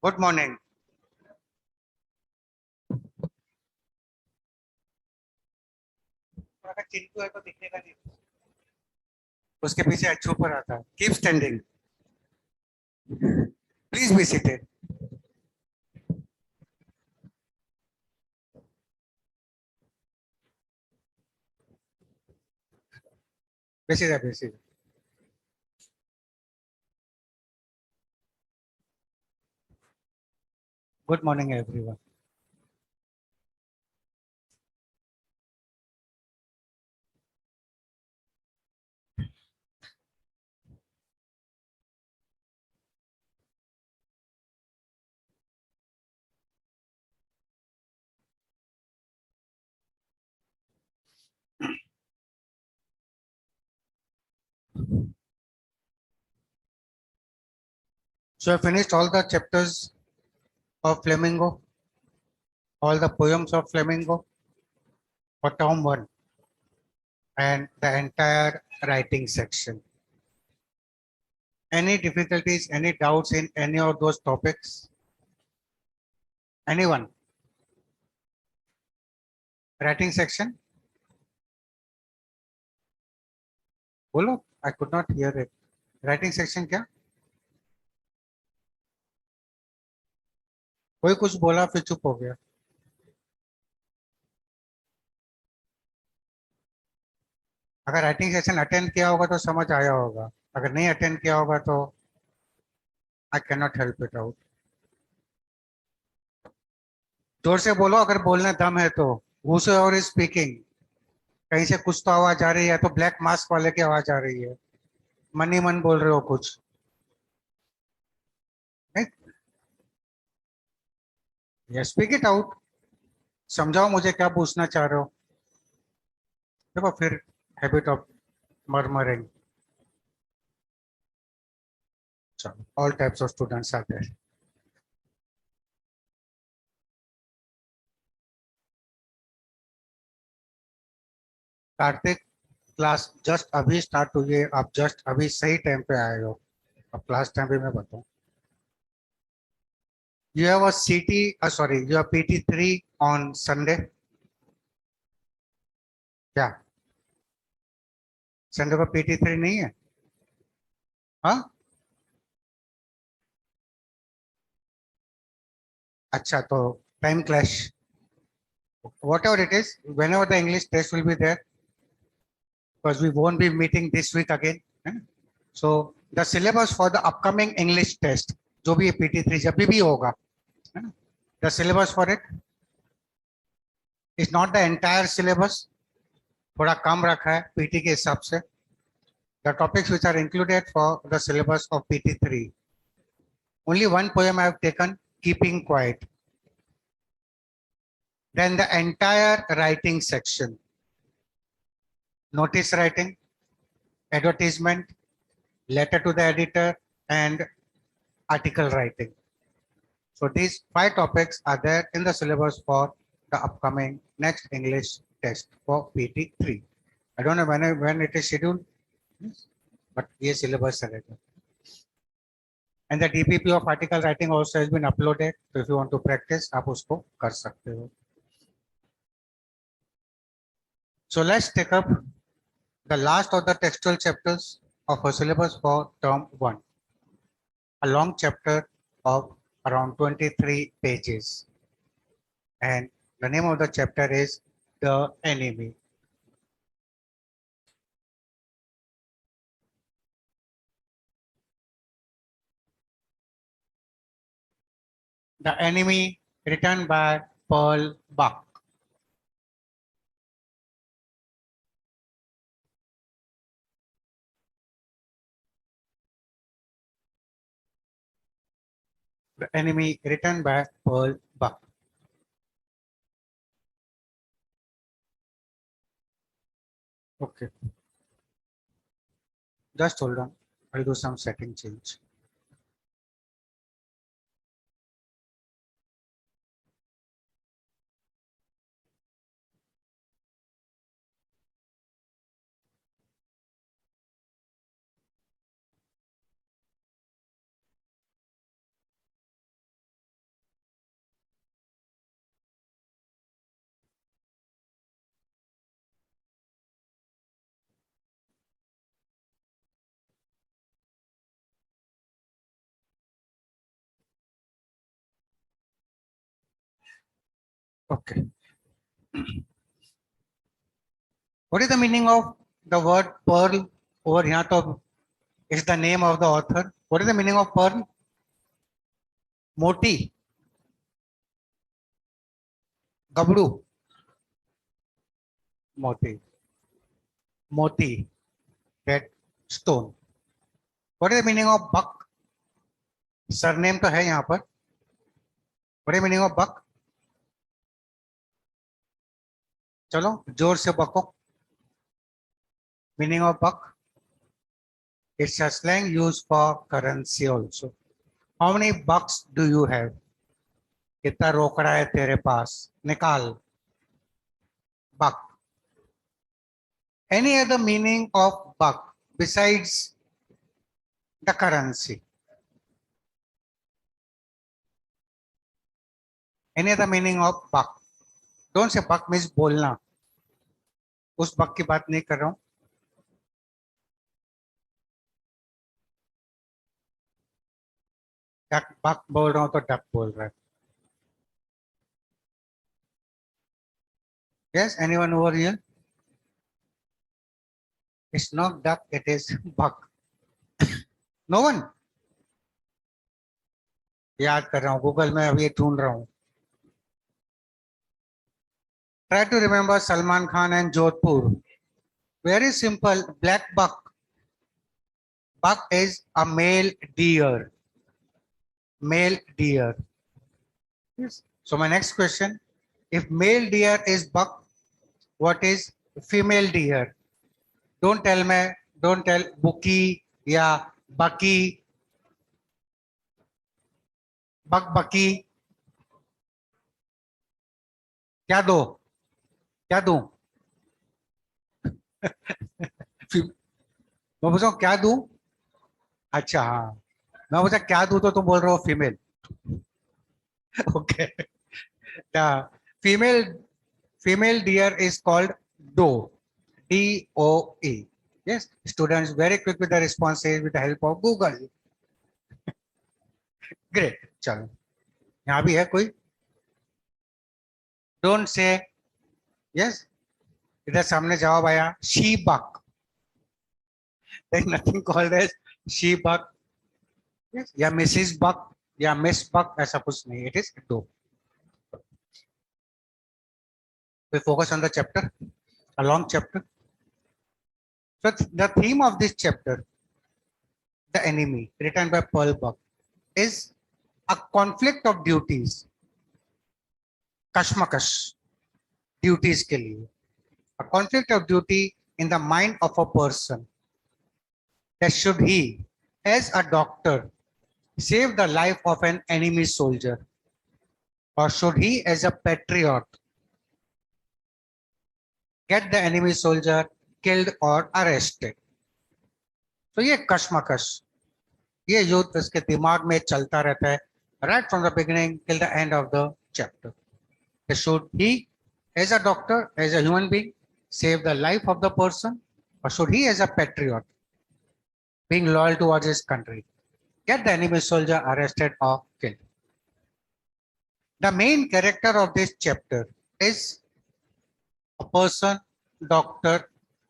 Good morning. अगर चिंटू है तो दिखेगा नहीं, उसके पीछे अच्छू पर आता है। Keep standing, please be seated. बेसी जा बेसी। Good morning everyone. So I finished all the chapters of Flamingo, all the poems of Flamingo for term one, and the entire writing section. Any difficulties, any doubts in any of those topics? Anyone? Writing section? बोलो, I could not hear it. Writing section क्या? कोई कुछ बोला फिर चुप हो गया। अगर राइटिंग सेशन अटेंड किया होगा तो समझ आया होगा, अगर नहीं अटेंड किया होगा तो I can not help it out. जोर से बोलो अगर बोलने दम है तो। whosoever और स्पीकिंग, कहीं से कुछ तो आवाज आ रही है, तो ब्लैक मास्क वाले की आवाज आ रही है। मन ही मन बोल रहे हो कुछ, नहीं? ये स्पीक इट आउट। समझाओ मुझे क्या पूछना चाह रहे हो। देखो फिर हैबिट ऑफ मर्मरिंग। चलो, all types of students are there. Kartik, class just अभी स्टार्ट हुई है, आप जस्ट अभी सही टाइम पे आए हो। अब क्लास टाइम भी मैं बताऊं। You have a CT, sorry, you have PT3 on Sunday. क्या संडे को PT3 नहीं है? हाँ, अच्छा तो time clash. Whatever it is, whenever the English test will be there, because we won't be meeting this week again. है ना? So the syllabus for the upcoming English test, जो भी PT3 जब भी होगा, है ना? The syllabus for it is not the entire syllabus, थोड़ा कम रखा है PT के हिसाब से। The topics which are included for the syllabus of PT3. Only one poem I have taken, Keeping Quiet. Then the entire writing section, notice writing, advertisement, letter to the editor, and article writing. So these 5 topics are there in the syllabus for the upcoming next English test for PT3. I don't know when it is scheduled, but ये syllabus रहेगा. And the DPP of article writing also has been uploaded. So if you want to practice, आप उसको कर सकते हो. So let's take up the last of the textual chapters of a syllabus for term 1. A long chapter of around 23 pages. And the name of the chapter is The Enemy. The Enemy, written by Pearl Buck. The Enemy, written by Pearl Buck. Okay, just hold on. I'll do some setting change. Okay. What is the meaning of the word pearl? Over here, to is the name of the author. What is the meaning of pearl? Moti, gabru, moti, moti, that stone. What is the meaning of buck? Surname तो है यहाँ पर. What is the meaning of buck? चलो जोर से बको. Meaning of buck? It's a slang used for currency also. How many bucks do you have? कितना रोकड़ा है तेरे पास? निकाल. Buck. Any other meaning of buck besides the currency? Any other meaning of buck? Don't say buck means बोलना. उस buck की बात नहीं कर रहा हूं. डक बक बोल रहा हूं तो डक बोल रहा है. Yes, anyone over here? It's not duck, it is buck. No one? याद कर रहा हूँ, गूगल में अभी ढूंढ रहा हूँ. Try to remember Salman Khan and Jodhpur. Very simple. Black buck. Buck is a male deer. Male deer. Yes. So my next question: if male deer is buck, what is female deer? Don't tell me. Don't tell Buki. Yeah, Bucky. Buck Bucky. क्या दो? क्या दूं? मैं पूछा क्या दूं? अच्छा हाँ. मैं पूछा क्या दूं तो तुम बोल रहे हो female. Okay. The female female deer is called doe. DOE. Yes, students very quick with the responses with the help of Google. Great. चलो यहाँ भी है कोई? Don't say yes. इधर सामने जवाब आया she buck. There is nothing called as she buck. Yes. या Mrs. Buck या Miss Buck ऐसा कुछ नहीं. It is doe. We focus on the chapter, a long chapter. So the theme of this chapter, the enemy, written by Pearl Buck, is a conflict of duties. कश्मकश duties के लिए. A conflict of duty in the mind of a person. That should he, as a doctor, save the life of an enemy soldier, or should he, as a patriot, get the enemy soldier killed or arrested? So ये कश्मकश, ये युद्ध इसके दिमाग में चलता रहता है right from the beginning till the end of the chapter. Should he, as a doctor, as a human being, save the life of the person, or should he, as a patriot, being loyal towards his country, get the enemy soldier arrested or killed? The main character of this chapter is a person, Dr.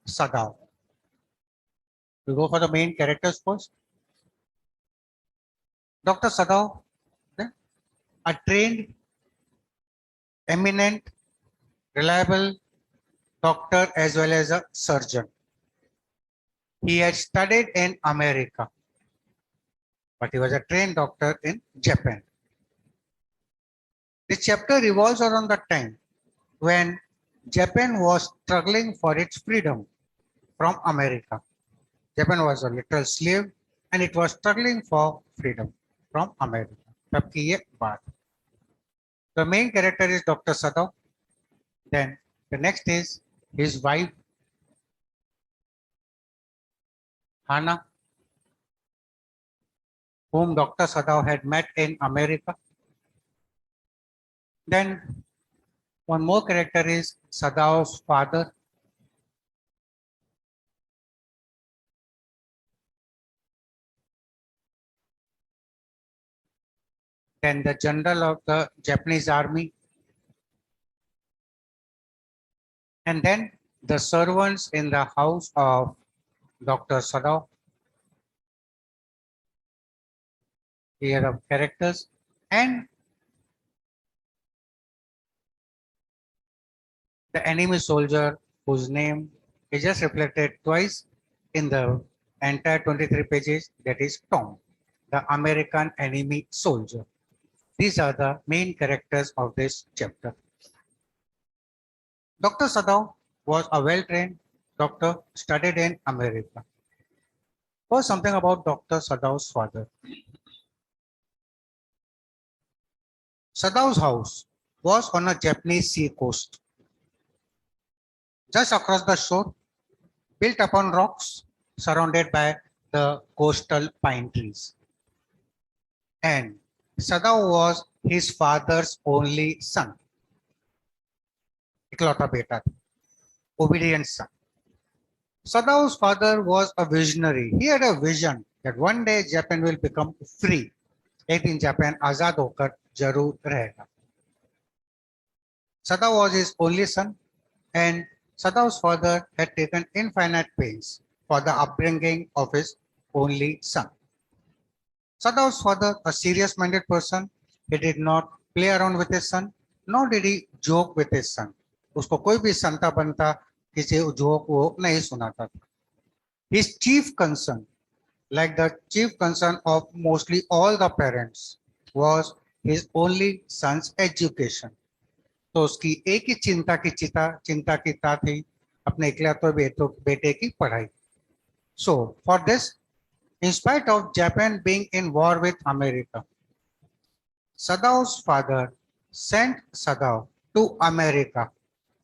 Sadav. We go for the main characters first. Dr. Sadav, a trained, eminent, reliable doctor as well as a surgeon. He had studied in America, but he was a trained doctor in Japan. This chapter revolves around the time when Japan was struggling for its freedom from America. Japan was a literal slave and it was struggling for freedom from America. तब की ये बात. The main character is Dr. Sadav. Then the next is his wife, Hannah, whom Dr. Sadav had met in America. Then one more character is Sadav's father. Then the general of the Japanese army. And then the servants in the house of Dr. Sadao, here of characters, and the enemy soldier whose name is just reflected twice in the entire 23 pages, that is Tom, the American enemy soldier. These are the main characters of this chapter. Dr. Sadao was a well-trained doctor studied in America. First, something about Dr. Sadao's father. Sadao's house was on a Japanese sea coast, just across the shore, built upon rocks, surrounded by the coastal pine trees. And Sadao was his father's only son, इकलौता बेटा था, obedient son. Sadao's father was a visionary. He had a vision that one day Japan will become free. एक दिन Japan आजाद होकर जरूर रहेगा. Sadao was his only son, and Sadao's father had taken infinite pains for the upbringing of his only son. Sadao's father, a serious-minded person, he did not play around with his son, nor did he joke with his son. उसको कोई भी संता बनता किसी joke वो नहीं सुनाता था. His chief concern, like the chief concern of mostly all the parents, was his only son's education. तो उसकी एक ही चिंता की थी अपने इकलौते बेटे की पढ़ाई. So for this, in spite of Japan being in war with America, Sadao's father sent Sadao to America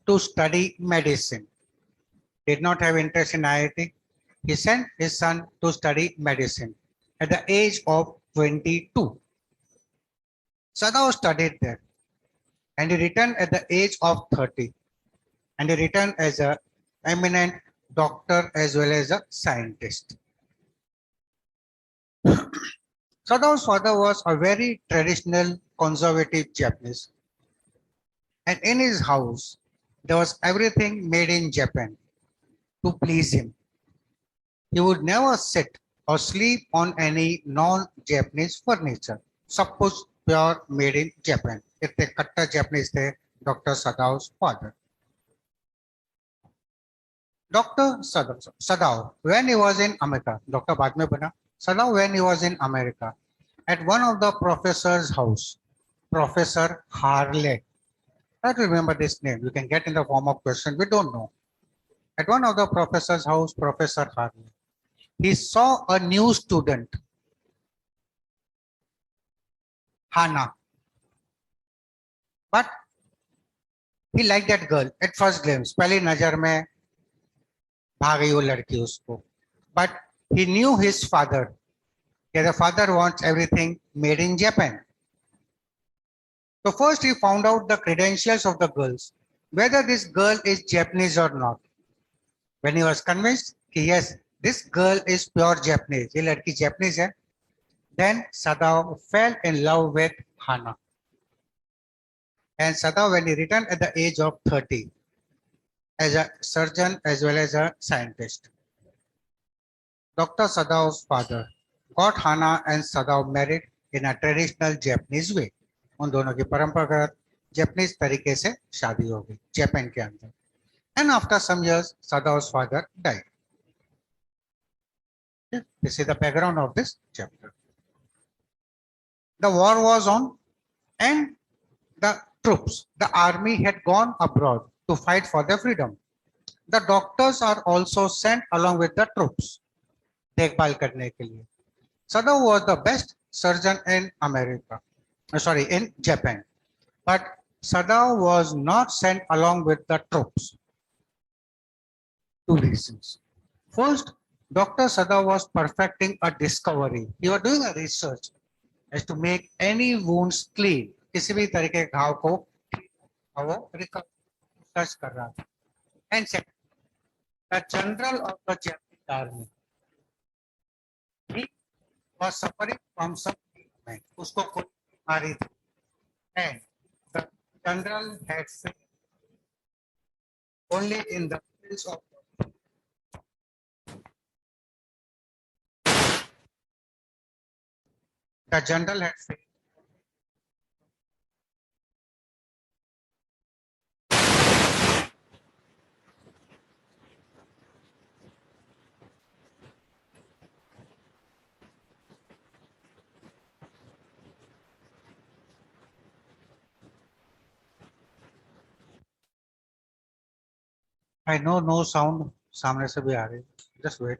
to study medicine. Did not have interest in IIT. He sent his son to study medicine at the age of 22. Sadao studied there and he returned at the age of 30. And he returned as an eminent doctor as well as a scientist. Sadao's father was a very traditional, conservative Japanese. And in his house, there was everything made in Japan to please him. He would never sit or sleep on any non-Japanese furniture. सब कुछ pure made in Japan. इतने कट्टर Japanese थे Dr. Sadao's father. Dr. Sadao, when he was in America, Dr. बाद में बना. Sadao, when he was in America, at one of the professor's house, Professor Harley. I don't remember this name. You can get in the form of question. We don't know. At one of the professor's house, Professor Harley, he saw a new student, Hana. But he liked that girl at first glance. पहली नजर में भाग गई वो लड़की उसको. But he knew his father. The father wants everything made in Japan. So first he found out the credentials of the girls, whether this girl is Japanese or not. When he was convinced, yes, this girl is pure Japanese, ये लड़की Japanese है, then Sadao fell in love with Hana. And Sadao, when he returned at the age of 30, as a surgeon as well as a scientist, Dr. Sadao's father got Hana and Sadao married in a traditional Japanese way. उन दोनों की परंपरागत Japanese तरीके से शादी हो गई Japan के अंदर. And after some years, Sadao's father died. This is the background of this chapter. The war was on, and the troops, the army had gone abroad to fight for their freedom. The doctors are also sent along with the troops. देखभाल करने के लिए. Sadao was the best surgeon in America. In Japan. But Sadao was not sent along with the troops. Two reasons. First, Dr. Sadao was perfecting a discovery. He was doing a research as to make any wounds clean. किसी भी तरह के घाव को वो research कर रहा था. And second, the general of the Japanese army, he was suffering from some treatment. उसको कोई बीमारी थी. And the general had failed only in the skills of the general had faith. I know no sound सामने से भी आ रही. Just wait.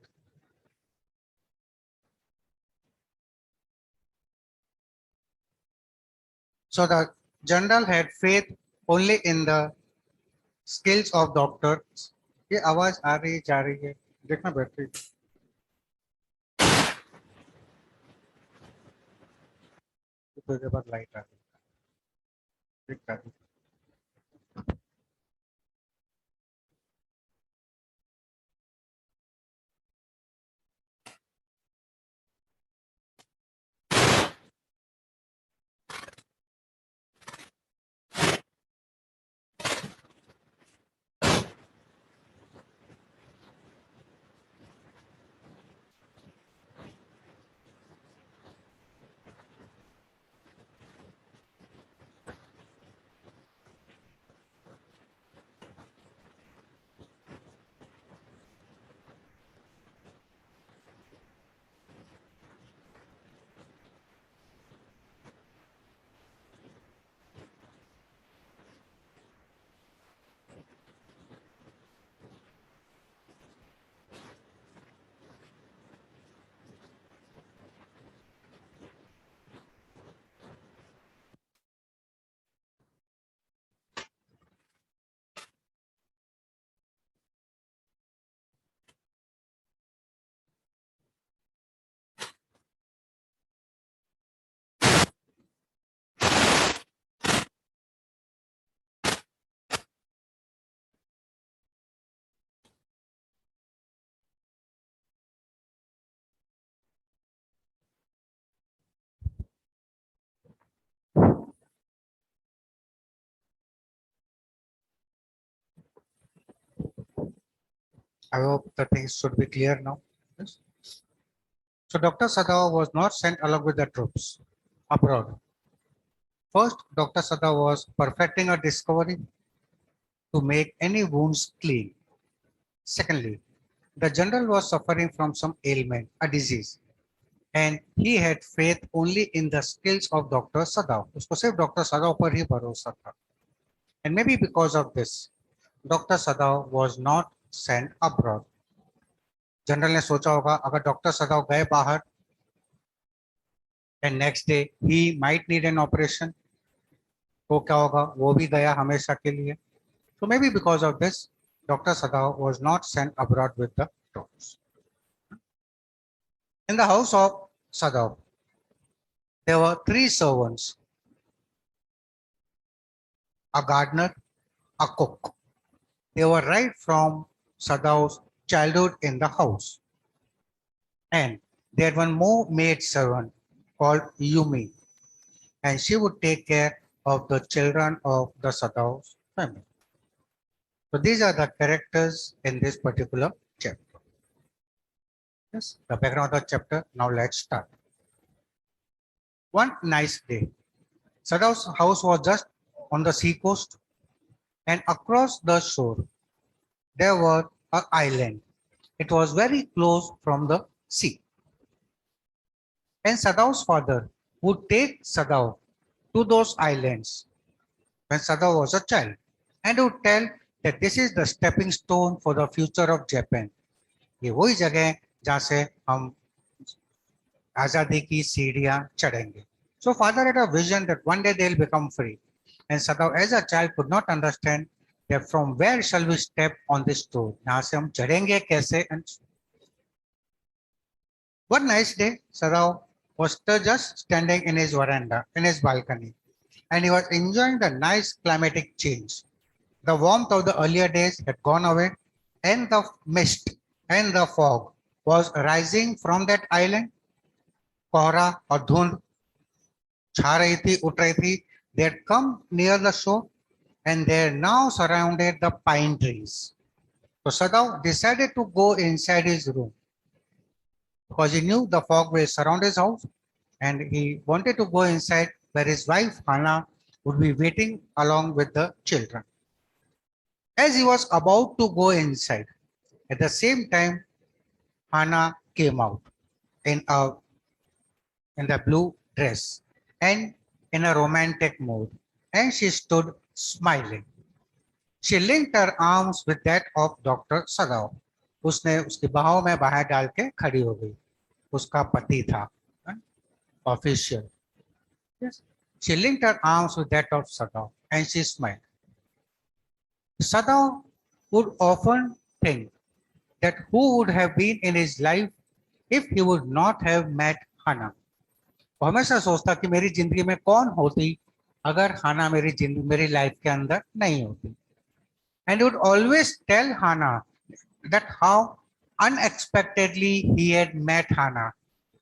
So the general had faith only in the skills of doctors. ये आवाज आ रही जा रही है. देखना बैटरी. तो के बाद लाइट आ रही है. दिखता है. I hope the things should be clear now. Yes. So Dr. Sadao was not sent along with the troops abroad. First, Dr. Sada was perfecting a discovery to make any wounds clean. Secondly, the general was suffering from some ailment, a disease, and he had faith only in the skills of Dr. Sadao. उसको सिर्फ Dr. Sadao पर ही भरोसा था. And maybe because of this, Dr. Sadao was not sent abroad. General ने सोचा होगा अगर doctor सदाव गए बाहर and next day he might need an operation, तो क्या होगा वो भी गया हमेशा के लिए. So maybe because of this, Dr. Sadao was not sent abroad with the troops. In the house of Sadao, there were 3 servants, a gardener, a cook. They were right from Sadao's childhood in the house. And there had one more maid servant called Yumi, and she would take care of the children of the Sadao's family. So these are the characters in this particular chapter. Yes, the background of the chapter. Now let's start. One nice day, Sadao's house was just on the sea coast, and across the shore there was an island. It was very close from the sea. And Sadao's father would take Sadao to those islands when Sadao was a child, and would tell that this is the stepping stone for the future of Japan. ये वही जगह है जहाँ से हम आजादी की सीढ़ियां चढ़ेंगे. So father had a vision that one day they'll become free, and Sadao as a child could not understand that from where shall we step on this stone. यहाँ से हम चढ़ेंगे कैसे? And one nice day, Sadao was still just standing in his veranda, in his balcony, and he was enjoying the nice climatic change. The warmth of the earlier days had gone away, and the mist and the fog was rising from that island. कोहरा और धुंध छा रही थी, उठ रही थी. They had come near the shore, and they now surrounded the pine trees. So Sadao decided to go inside his room because he knew the fog will surround his house, and he wanted to go inside where his wife Hana would be waiting along with the children. As he was about to go inside, at the same time, Hana came out in a in the blue dress and in a romantic mood, and she stood smiling. She linked her arms with that of Dr. Sadao. उसने उसकी बाहों में बाहें डाल के खड़ी हो गई. उसका पति था, official. Yes. She linked her arms with that of Sadao and she smiled. Sadao would often think that who would have been in his life if he would not have met Hana. वो हमेशा सोचता कि मेरी जिंदगी में कौन होती अगर हाना मेरी लाइफ के अंदर नहीं होती. And he would always tell Hana that how unexpectedly he had met Hana.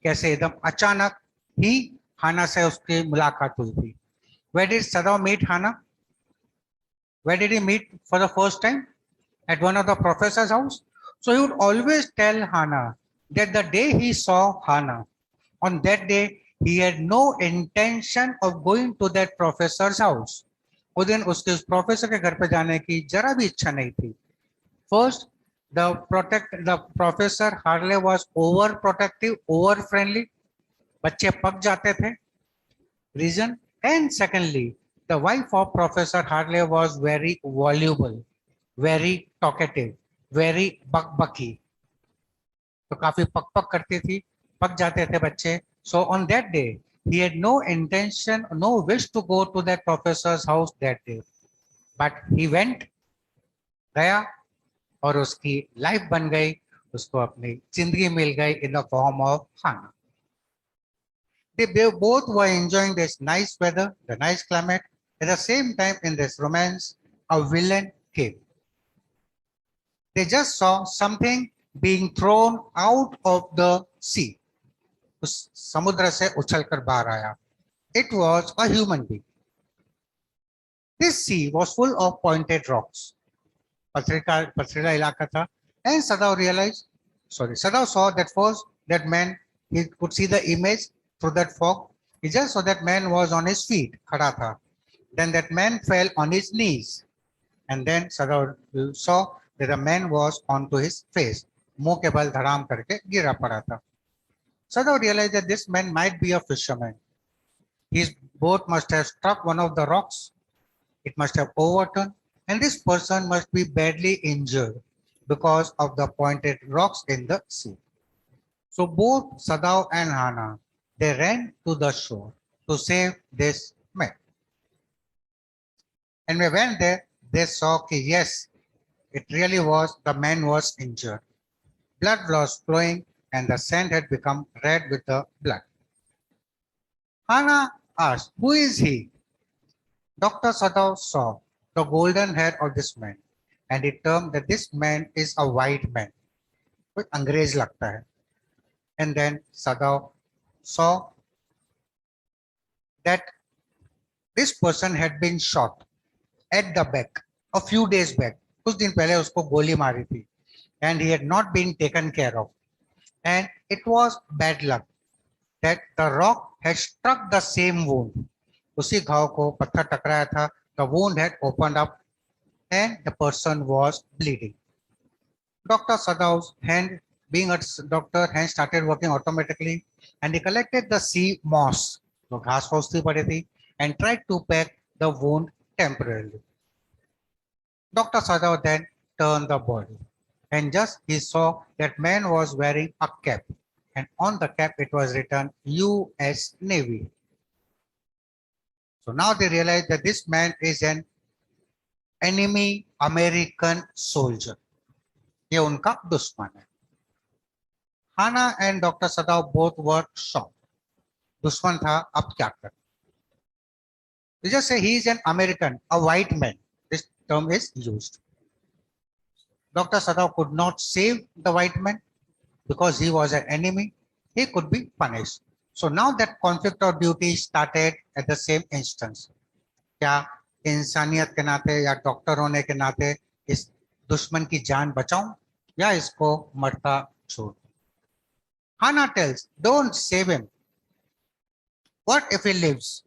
कैसे एकदम अचानक ही Hana से उसकी मुलाकात हुई थी. Where did Sadao meet Hana? Where did he meet for the first time? At one of the professor's house. So he would always tell Hana that the day he saw Hana, on that day he had no intention of going to that professor's house. उस दिन उसके उस professor के घर पे जाने की जरा भी इच्छा नहीं थी. First, the professor Harley was overprotective, over friendly. बच्चे पक जाते थे. Reason. And secondly, the wife of Professor Harley was very voluble, very talkative, very bucky. तो काफी पक पक करती थी, पक जाते थे बच्चे. So on that day, he had no intention, no wish to go to that professor's house that day. But he went, गया, और उसकी लाइफ बन गई, उसको अपनी जिंदगी मिल गई in the form of Hana. They both were enjoying this nice weather, the nice climate. At the same time, in this romance, a villain came. They just saw something being thrown out of the sea. उस समुद्र से उछलकर बाहर आया. It was a human being. This sea was full of pointed rocks. पथरीला इलाका था. And Sadao saw that first that man, he could see the image through that fog. He just saw that man was on his feet, खड़ा था. Then that man fell on his knees. And then Sadao saw that the man was onto his face. मुंह के बल धड़ाम करके गिरा पड़ा था. Sadao realized that this man might be a fisherman. His boat must have struck one of the rocks. It must have overturned, and this person must be badly injured because of the pointed rocks in the sea. So both Sadao and Hana, they ran to the shore to save this man. And when we went there, they saw that yes, it really was, the man was injured. Blood was flowing and the sand had become red with the blood. Hana asked, who is he? Dr. Sadao saw the golden hair of this man and he termed that this man is a white man. कोई अंग्रेज लगता है. And then Sadao saw that this person had been shot at the back a few days back. कुछ दिन पहले उसको गोली मारी थी. And he had not been taken care of. And it was bad luck that the rock had struck the same wound. उसी घाव को पत्थर टकराया था. The wound had opened up and the person was bleeding. Dr. Sadao's hand, being a doctor, hand started working automatically and he collected the sea moss, जो घास फूस थी पड़ी थी, and tried to pack the wound temporarily. Dr. Sadao then turned the body and just he saw that man was wearing a cap and on the cap it was written US Navy. So now they realized that this man is an enemy American soldier. ये उनका दुश्मन है. Hana and Dr. Sadao both were shocked. दुश्मन था, अब क्या कर? They just say he is an American, a white man. This term is used. Dr. Sadao could not save the white man because he was an enemy. He could be punished. So now that conflict of duty started at the same instance. क्या इंसानियत के नाते या doctor होने के नाते इस दुश्मन की जान बचाऊं या इसको मरता छोड़? Hannah tells, don't save him. What if he lives?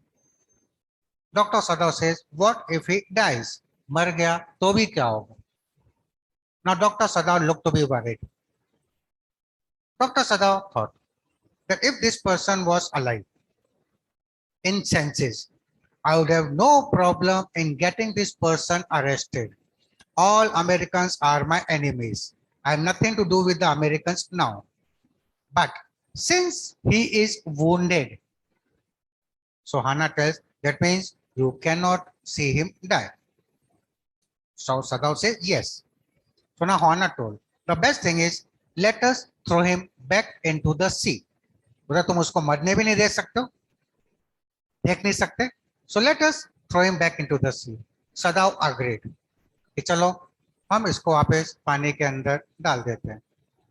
Dr. Sadao says, what if he dies? मर गया तो भी क्या होगा? Now Dr. Sadao looked to be worried. Dr. Sadao thought that if this person was alive, in senses, I would have no problem in getting this person arrested. All Americans are my enemies. I have nothing to do with the Americans now. But since he is wounded, so Hannah tells, that means you cannot see him die. So Sadao says, yes. So now Hannah told, the best thing is, let us throw him back into the sea. बोला तुम उसको मरने भी नहीं दे सकते हो, देख नहीं सकते. So let us throw him back into the sea. Sadao agreed. कि चलो हम इसको वापस पानी के अंदर डाल देते हैं,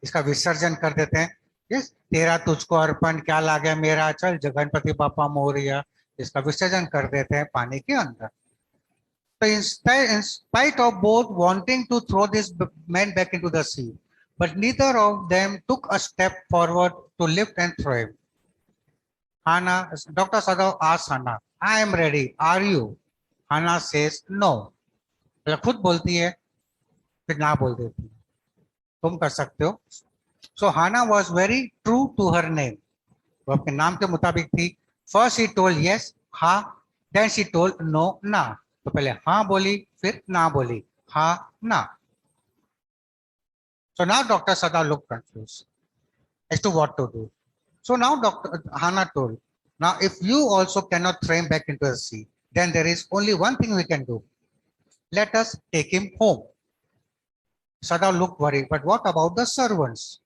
इसका विसर्जन कर देते हैं. यस, तेरा तुझको अर्पण क्या लागे मेरा, चल गणपति बापा मोरिया, इसका विसर्जन कर देते हैं पानी के अंदर. So in spite of both wanting to throw this man back into the sea, but neither of them took a step forward to lift and throw him. Hannah, Dr. Sadao asked Hannah, I am ready, are you? Hannah says no. खुद बोलती है फिर ना बोल देती है, तुम कर सकते हो. So Hannah was very true to her name. वो अपने नाम के मुताबिक थी. First she told yes, हाँ. Then she told no, ना. तो पहले हाँ बोली, फिर ना बोली, हाँ, ना. So now Dr. Sadao looked confused as to what to do. So now Dr. Hannah told, now if you also cannot throw him back into the sea, then there is only one thing we can do. Let us take him home. Sadao looked worried, but what about the servants?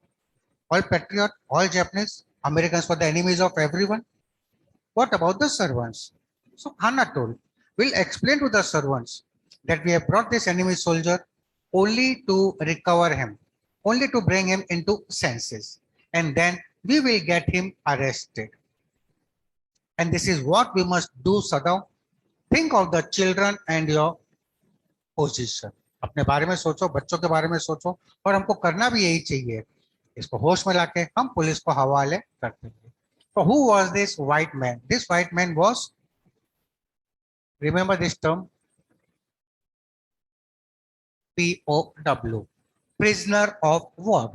All patriot, all Japanese, Americans were the enemies of everyone. What about the servants? So Hannah told, we'll explain to the servants that we have brought this enemy soldier only to recover him, only to bring him into senses, and then we will get him arrested. And this is what we must do, Sadao. Think of the children and your position. अपने बारे में सोचो, बच्चों के बारे में सोचो, और हमको करना भी यही चाहिए. इसको होश में लाके हम पुलिस को हवाले करते हैं. So who was this white man? This white man was, remember this term, POW, prisoner of war.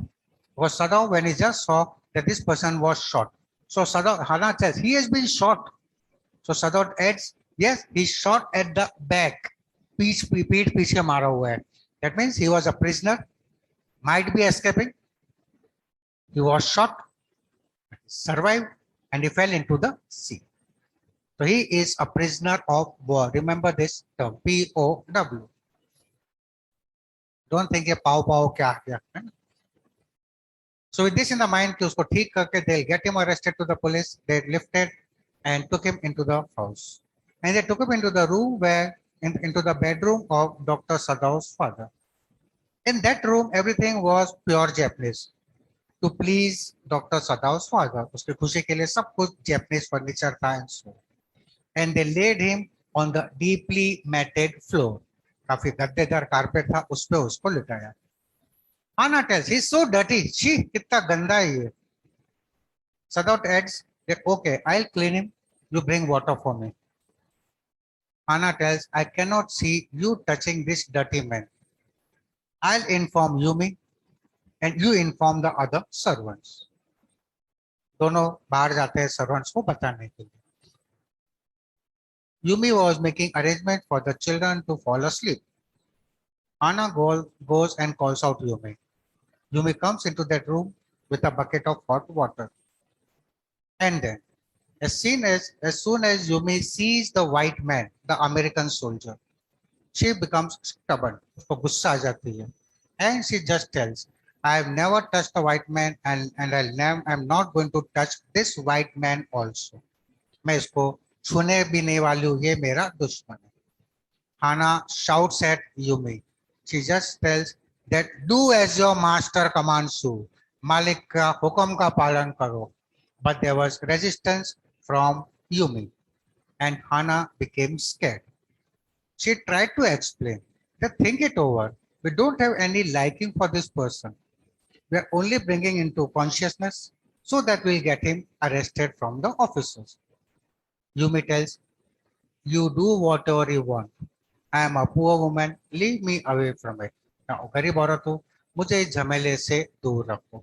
Because Sadao, when he just saw that this person was shot, so Sadao, Hannah says, he has been shot. So Sadao adds, yes, he's shot at the back. पीठ पीछे मारा हुआ है. That means he was a prisoner, might be escaping. He was shot, survived, and he fell into the sea. So he is a prisoner of war. Remember this term, POW. Don't think ये पाव पाव क्या क्या. So with this in the mind, कि उसको ठीक करके they'll get him arrested to the police. They lifted and took him into the house, and they took him into the room where into the bedroom of Dr. Sadao's father. In that room, everything was pure Japanese. To please Dr. Sadao's father, उसके खुशी के लिए सब कुछ Japanese furniture था and so. And they laid him on the deeply matted floor. काफी गद्देदार carpet था, उस पे उसको लिटाया. Hannah tells, he's so dirty. She, कितना गंदा है ये. Sadao adds that okay, I'll clean him. You bring water for me. Hannah tells, I cannot see you touching this dirty man. I'll inform Yumi and you inform the other servants. दोनों बाहर जाते हैं servants को बताने के लिए. Yumi was making arrangements for the children to fall asleep. Hannah goes and calls out Yumi. Yumi comes into that room with a bucket of hot water. And then, as soon as Yumi sees the white man, the American soldier, she becomes stubborn. उसको गुस्सा आ जाती है. And she just tells, I have never touched a white man and I'm not going to touch this white man also. मैं इसको छूने भी नहीं वाली हूँ, ये मेरा दुश्मन है. Hannah shouts at Yumi. She just tells that do as your master commands you. मालिक का हुक्म का पालन करो. But there was resistance from Yumi and Hannah became scared. She tried to explain that think it over. We don't have any liking for this person. We are only bringing into consciousness so that we'll get him arrested from the officers. Yumi tells, you do whatever you want. I am a poor woman. Leave me away from it. Now, गरीब औरत हूँ, मुझे इस झमेले से दूर रखो.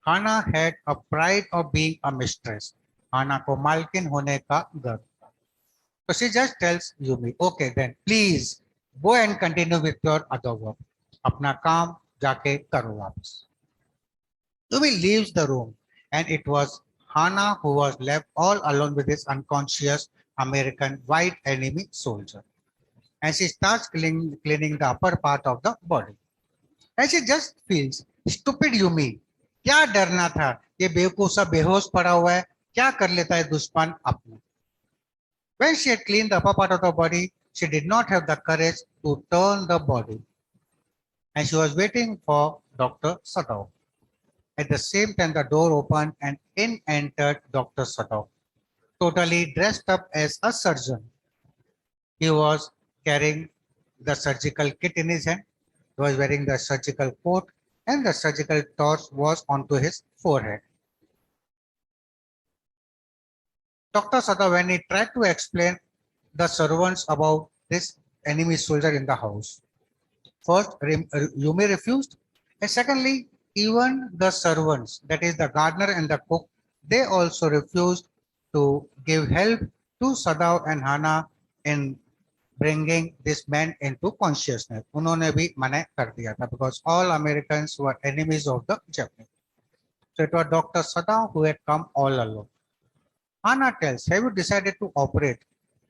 Hana had a pride of being a mistress. Hana को मालकिन होने का गर्व. So she just tells Yumi, okay then, please go and continue with your other work. अपना काम जाके करो वापस. Yumi leaves the room and it was Hana who was left all alone with this unconscious American white enemy soldier. And she starts cleaning the upper part of the body. And she just feels, stupid Yumi, क्या डरना था? ये बेवकूफ सा बेहोश पड़ा हुआ है, क्या कर लेता है दुश्मन अपना? When she had cleaned the upper part of the body, she did not have the courage to turn the body. And she was waiting for Dr. Sadao. At the same time, the door opened and in entered Dr. Sadao, totally dressed up as a surgeon. He was carrying the surgical kit in his hand. He was wearing the surgical coat and the surgical torch was onto his forehead. Dr. Sadao, when he tried to explain the servants about this enemy soldier in the house, first, Yumi refused, and secondly, even the servants, that is the gardener and the cook, they also refused to give help to Sadao and Hana in bringing this man into consciousness. उन्होंने भी मना कर दिया था because all Americans were enemies of the Japanese. So it was Dr. Sadao who had come all alone. Hana tells, have you decided to operate?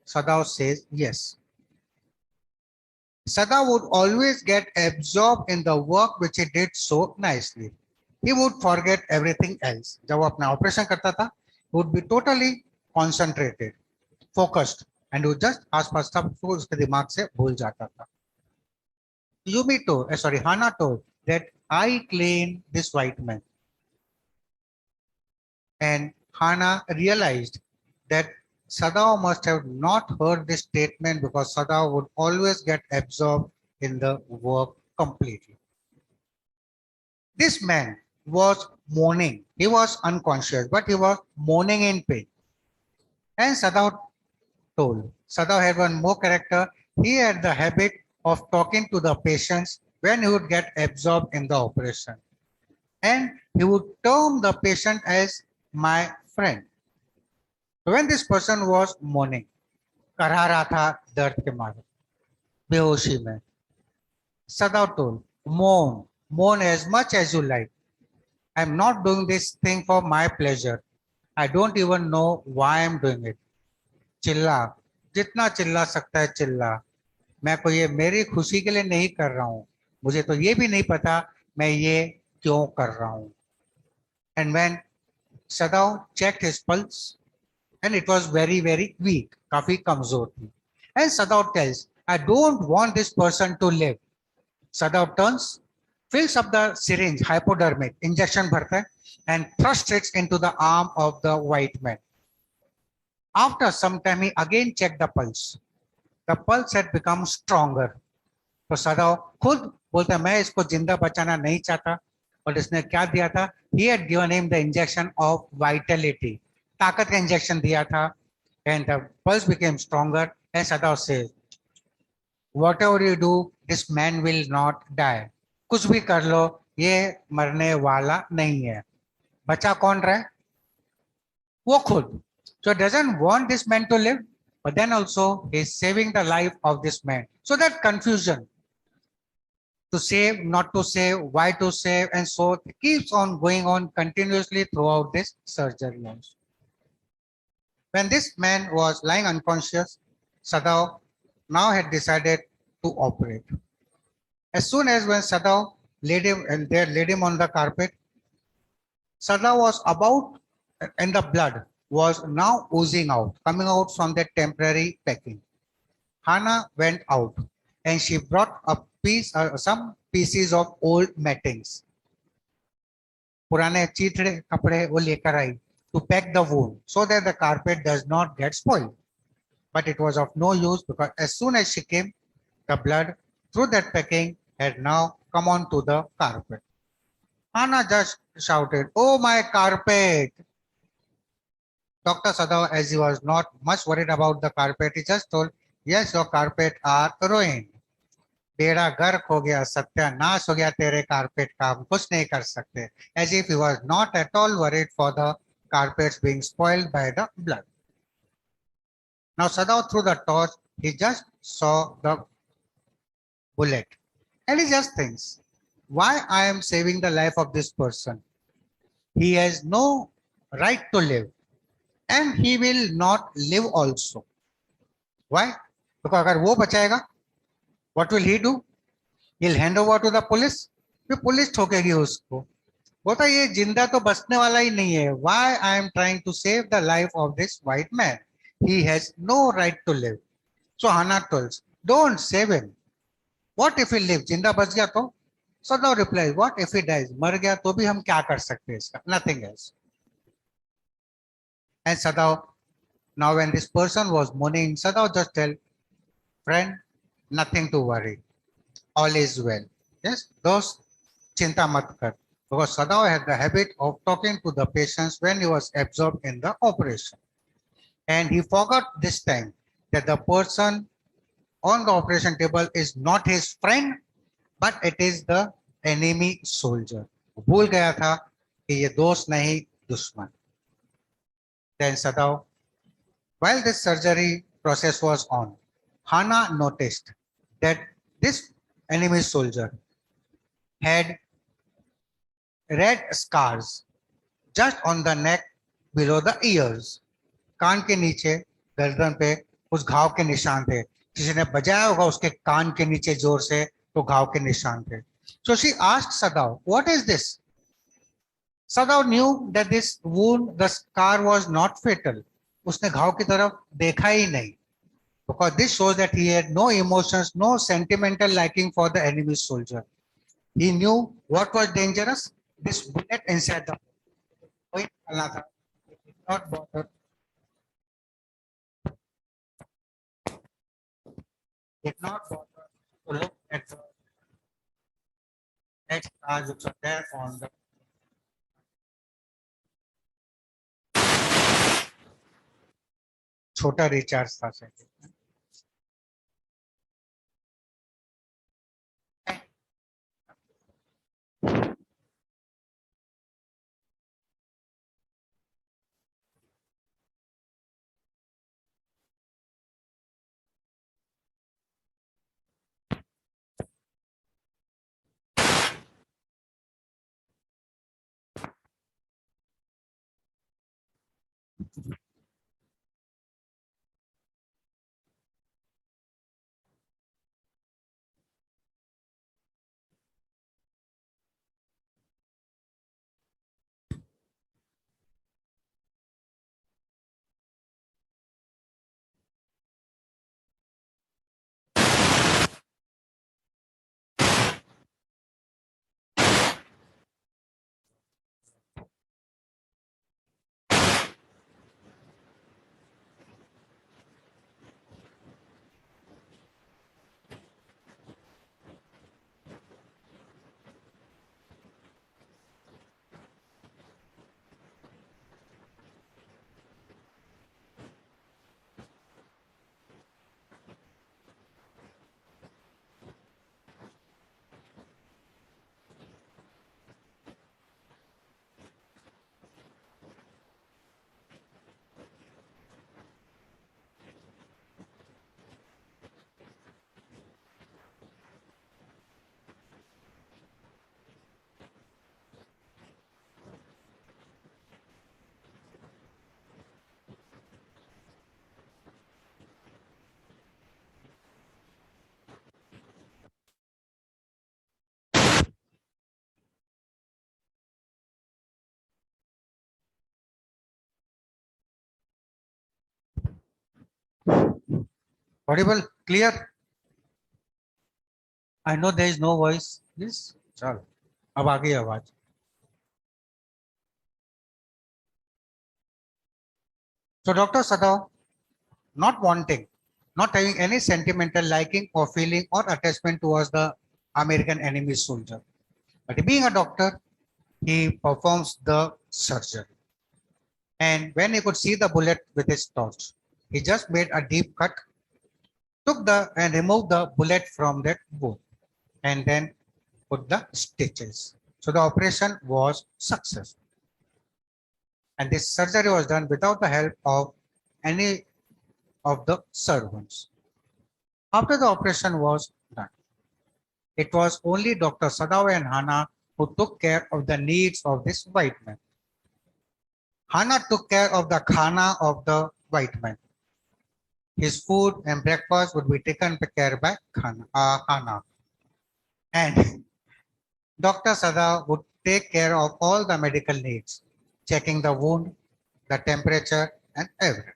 Sadao says yes. Sadao would always get absorbed in the work which he did so nicely. He would forget everything else. जब वो अपना operation करता था, he would be totally concentrated, focused, and would just आसपास सब कुछ उसके दिमाग से भूल जाता था. Hana told that I clean this white man, and Hana realized that Sadao must have not heard this statement because Sadao would always get absorbed in the work completely. This man was mourning. He was unconscious, but he was mourning in pain. And Sadao told. Sadao had one more character. He had the habit of talking to the patients when he would get absorbed in the operation. And he would term the patient as my friend. When this person was mourning, करहा रहा था दर्द के मारे, बेहोशी में, Sadao told, mourn as much as you like. I'm not doing this thing for my pleasure. I don't even know why I'm doing it. चिल्ला, जितना चिल्ला सकता है चिल्ला. मैं कोई ये मेरी खुशी के लिए नहीं कर रहा हूँ. मुझे तो ये भी नहीं पता मैं ये क्यों कर रहा हूँ. And when Sadao checked his pulse, and it was very, very weak, काफी कमजोर थी. And Sadao tells, I don't want this person to live. Sadao turns, fills up the syringe, hypodermic, injection भरता है, and thrusts it into the arm of the white man. After some time, he again checked the pulse. The pulse had become stronger. तो Sadao खुद बोलता मैं इसको जिंदा बचाना नहीं चाहता. और इसने क्या दिया था? He had given him the injection of vitality. ताकत का इंजेक्शन दिया था. And the pulse became stronger. And Sadao says, whatever you do, this man will not die. कुछ भी कर लो, ये मरने वाला नहीं है. बचा कौन रहा है? वो खुद. So he doesn't want this man to live, but then also he is saving the life of this man. So that confusion, to save, not to save, why to save, and so it keeps on going on continuously throughout this surgery. When this man was lying unconscious, Sadao now had decided to operate. As soon as when Sadao laid him on the carpet, Sadao was about, and the blood was now oozing out, coming out from that temporary packing. Hana went out and she brought a some pieces of old mattings. पुराने चीथड़े कपड़े वो लेकर आई to pack the wound so that the carpet does not get spoiled. but it was of no use because as soon as she came, the blood through that packing had now come onto the carpet. Hannah just shouted, "Oh, my carpet!" Dr. Sadav, as he was not much worried about the carpet, he just told, "Yes, your carpet are ruined. बेड़ा गर्क हो गया, सत्यानाश हो गया तेरे carpet का, हम कुछ नहीं कर सकते." As if he was not at all worried for the carpets being spoiled by the blood. Now Sadav through the torch, he just saw the bullet. And he just thinks, why I am saving the life of this person? He has no right to live and he will not live also. Why? Because अगर वो बचाएगा, what will he do? He'll hand over to the police. फिर police ठोकेगी उसको. बोलता ये जिंदा तो बचने वाला ही नहीं है. Why I am trying to save the life of this white man? He has no right to live. So Hannah tells, don't save him. What if he lives? जिंदा बच गया तो? Sadav replies, what if he dies? मर गया तो भी हम क्या कर सकते हैं इसका? Nothing else. And Sadav, now when this person was mourning, Sadav just tell, friend, nothing to worry. All is well. Yes, those chinta mat kar. Because Sadav had the habit of talking to the patients when he was absorbed in the operation. And he forgot this time that the person on the operation table is not his friend, but it is the enemy soldier. भूल गया था कि ये दोस्त नहीं दुश्मन. Then Sadav, while this surgery process was on, Hannah noticed that this enemy soldier had red scars just on the neck below the ears. कान के नीचे गर्दन पे उस घाव के निशान थे. किसी ने बजाया होगा उसके कान के नीचे जोर से तो घाव के निशान थे. So she asked Sadav, what is this? Sadav knew that this wound, the scar was not fatal. उसने घाव की तरफ देखा ही नहीं. Because this shows that he had no emotions, no sentimental liking for the enemy soldier. He knew what was dangerous. This bullet inside the point did not bother. Did not bother to look at the next scars which are there on the छोटा recharge था. Audible, clear? I know there is no voice. Yes, चल अब आ गई आवाज. So Dr. Sadav not wanting, not having any sentimental liking or feeling or attachment towards the American enemy soldier. But being a doctor, he performs the surgery. And when he could see the bullet with his torch, he just made a deep cut, took the and removed the bullet from that wound, and then put the stitches. So the operation was successful. And this surgery was done without the help of any of the servants. After the operation was done, it was only Dr. Sadav and Hana who took care of the needs of this white man. Hana took care of the khana of the white man. His food and breakfast would be taken care by Hana. And Dr. Sadav would take care of all the medical needs, checking the wound, the temperature, and everything.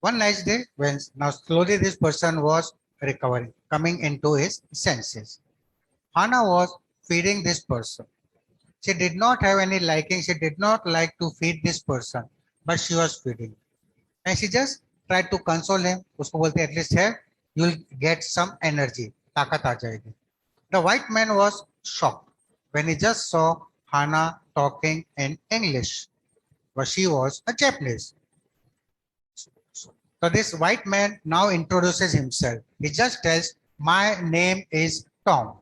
One nice day, when now slowly this person was recovering, coming into his senses, Hana was feeding this person. She did not have any liking. She did not like to feed this person, but she was feeding. And she just tried to console him. Usko bolte, at least here, you'll get some energy. Takat aa jayegi. The white man was shocked when he just saw Hana talking in English, but she was a Japanese. So this white man now introduces himself. He just tells, my name is Tom.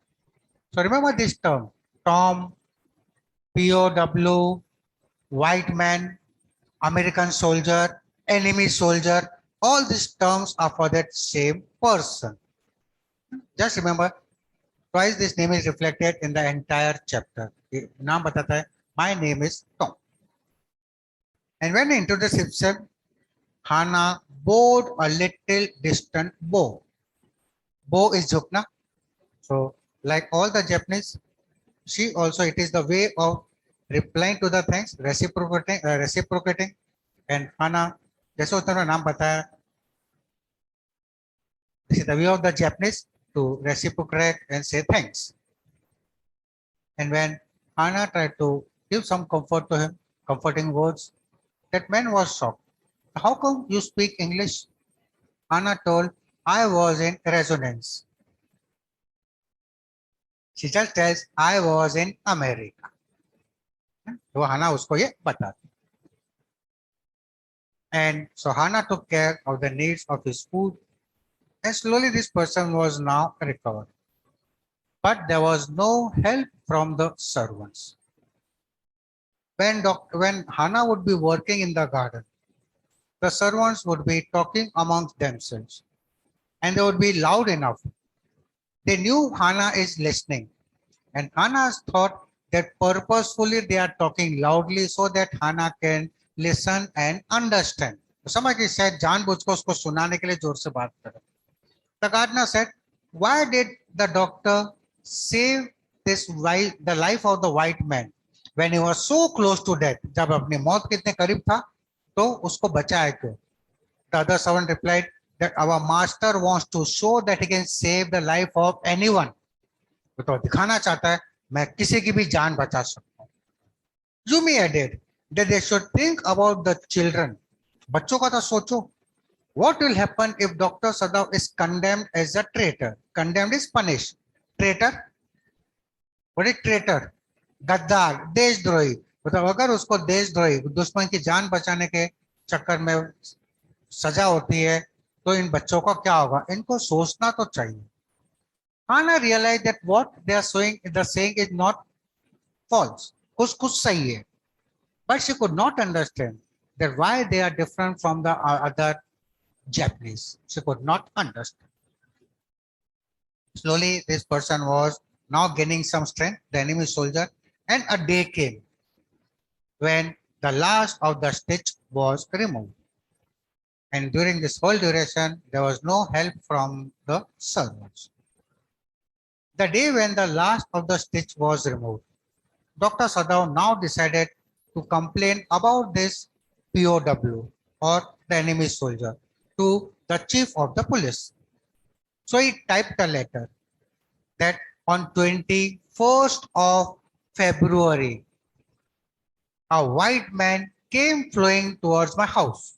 So remember this term, Tom, POW, white man, American soldier, enemy soldier, all these terms are for that same person. Just remember, twice this name is reflected in the entire chapter. Naam batata hai, my name is Tom. And when he introduced himself, Hana bowed a little distant bow. Bow is jhukna. So like all the Japanese, she also, it is the way of replying to the things, reciprocating. And Hana, जैसे उसने नाम बताया, this is the way of the Japanese to reciprocate and say thanks. And when Hana tried to give some comfort to him, comforting words, that man was shocked. How come you speak English? Hana told, I was in resonance. She just tells, I was in America. तो Hana उसको ये बताती. And so Hana took care of the needs of his food, and slowly this person was now recovered. But there was no help from the servants. When Hana would be working in the garden, the servants would be talking amongst themselves, and they would be loud enough. They knew Hana is listening, and Hana thought that purposefully they are talking loudly so that Hana can listen and understand. Somebody said, जानबूझकर उसको सुनाने के लिए जोर से बात कर. The gardener said, why did the doctor save the life of the white man when he was so close to death? जब अपनी मौत के इतने करीब था, तो उसको बचाया क्यों? The other servant replied that our master wants to show that he can save the life of anyone. तो दिखाना चाहता है मैं किसी की भी जान बचा सकता हूँ. Yumi added that they should think about the children. बच्चों का तो सोचो. What will happen if Dr. Sadav is condemned as a traitor? Condemned is punished. Traitor? What is traitor? गद्दार, देशद्रोही. मतलब अगर उसको देशद्रोही, दुश्मन की जान बचाने के चक्कर में सजा होती है, तो इन बच्चों का क्या होगा? इनको सोचना तो चाहिए. Hana realized that what they are saying is not false. कुछ सही है. But she could not understand that why they are different from the other Japanese. She could not understand. Slowly, this person was now gaining some strength, the enemy soldier, and a day came when the last of the stitch was removed. And during this whole duration, there was no help from the servants. The day when the last of the stitch was removed, Dr. Sadav now decided to complain about this POW or the enemy soldier to the chief of the police. So he typed a letter that on 21st of February, a white man came flowing towards my house.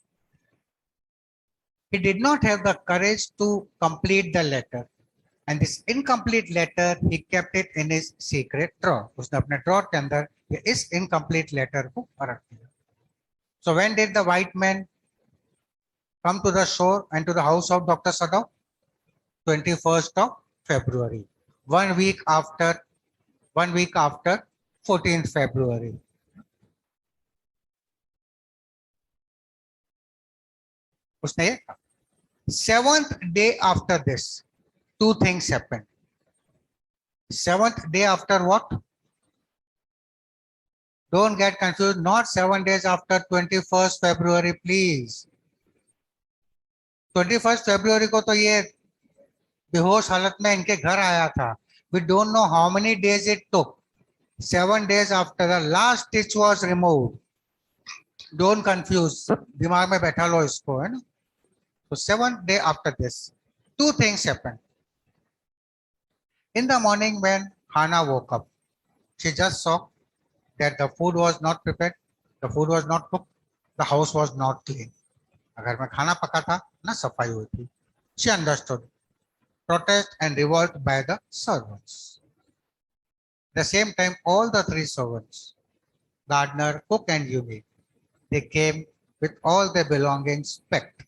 He did not have the courage to complete the letter. And this incomplete letter, he kept it in his secret drawer. उसने अपने drawer के अंदर ये इस incomplete letter को रख दिया. So when did the white man come to the shore and to the house of Dr. Sadao? 21st of February. 1 week after 14th February. उसने 7th day after this, two things happened. 7th day after what? Don't get confused. Not 7 days after 21st February, please. 21st February को तो ये बेहोश हालत में इनके घर आया था. We don't know how many days it took. 7 days after the last stitch was removed. Don't confuse. दिमाग में बैठा लो इसको, है ना? So 7th day after this, two things happened. In the morning when Hannah woke up, she just saw that the food was not prepared, the food was not cooked, the house was not clean. अगर मैं खाना पका था ना सफाई हुई थी. She understood. Protest and revolt by the servants. At the same time, all the three servants, gardener, cook, and Yumi, they came with all their belongings packed.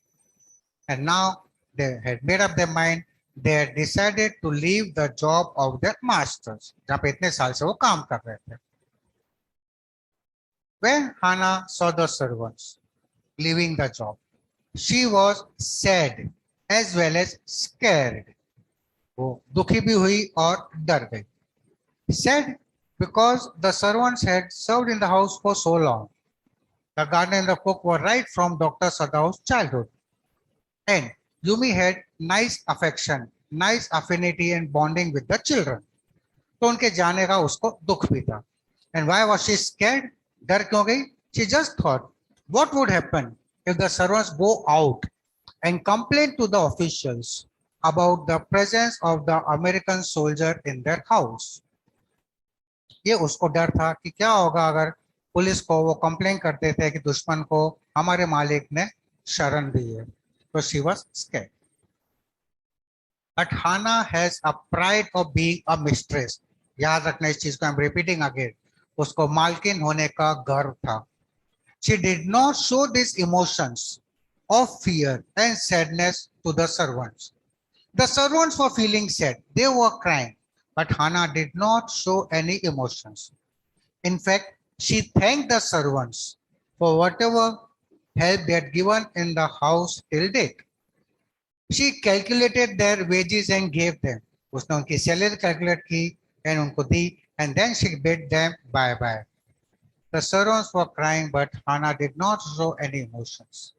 And now they had made up their mind. They had decided to leave the job of their masters. जहाँ पे इतने साल से वो काम कर रहे थे. When Hannah saw the servants leaving the job, she was sad as well as scared. वो दुखी भी हुई और डर गई. Sad because the servants had served in the house for so long. The gardener and the cook were right from Dr. Sadao's childhood. And Yumi had nice affection, nice affinity and bonding with the children. तो उनके जाने का उसको दुख भी था. And why was she scared? डर क्यों गई? She just thought, what would happen if the servants go out and complain to the officials about the presence of the American soldier in their house? ये उसको डर था कि क्या होगा अगर पुलिस को वो कंप्लेन करते थे कि दुश्मन को हमारे मालिक ने शरण दी है. So she was scared. But Hannah has a pride of being a mistress. याद रखना इस चीज को. I'm repeating again. उसको मालकिन होने का गर्व था. She did not show these emotions of fear and sadness to the servants. The servants were feeling sad. They were crying. But Hannah did not show any emotions. In fact, she thanked the servants for whatever help they had given in the house till date. She calculated their wages and gave them. उसने उनकी salary calculate की and उनको दी, and then she bid them bye-bye. The servants were crying, but Hannah did not show any emotions.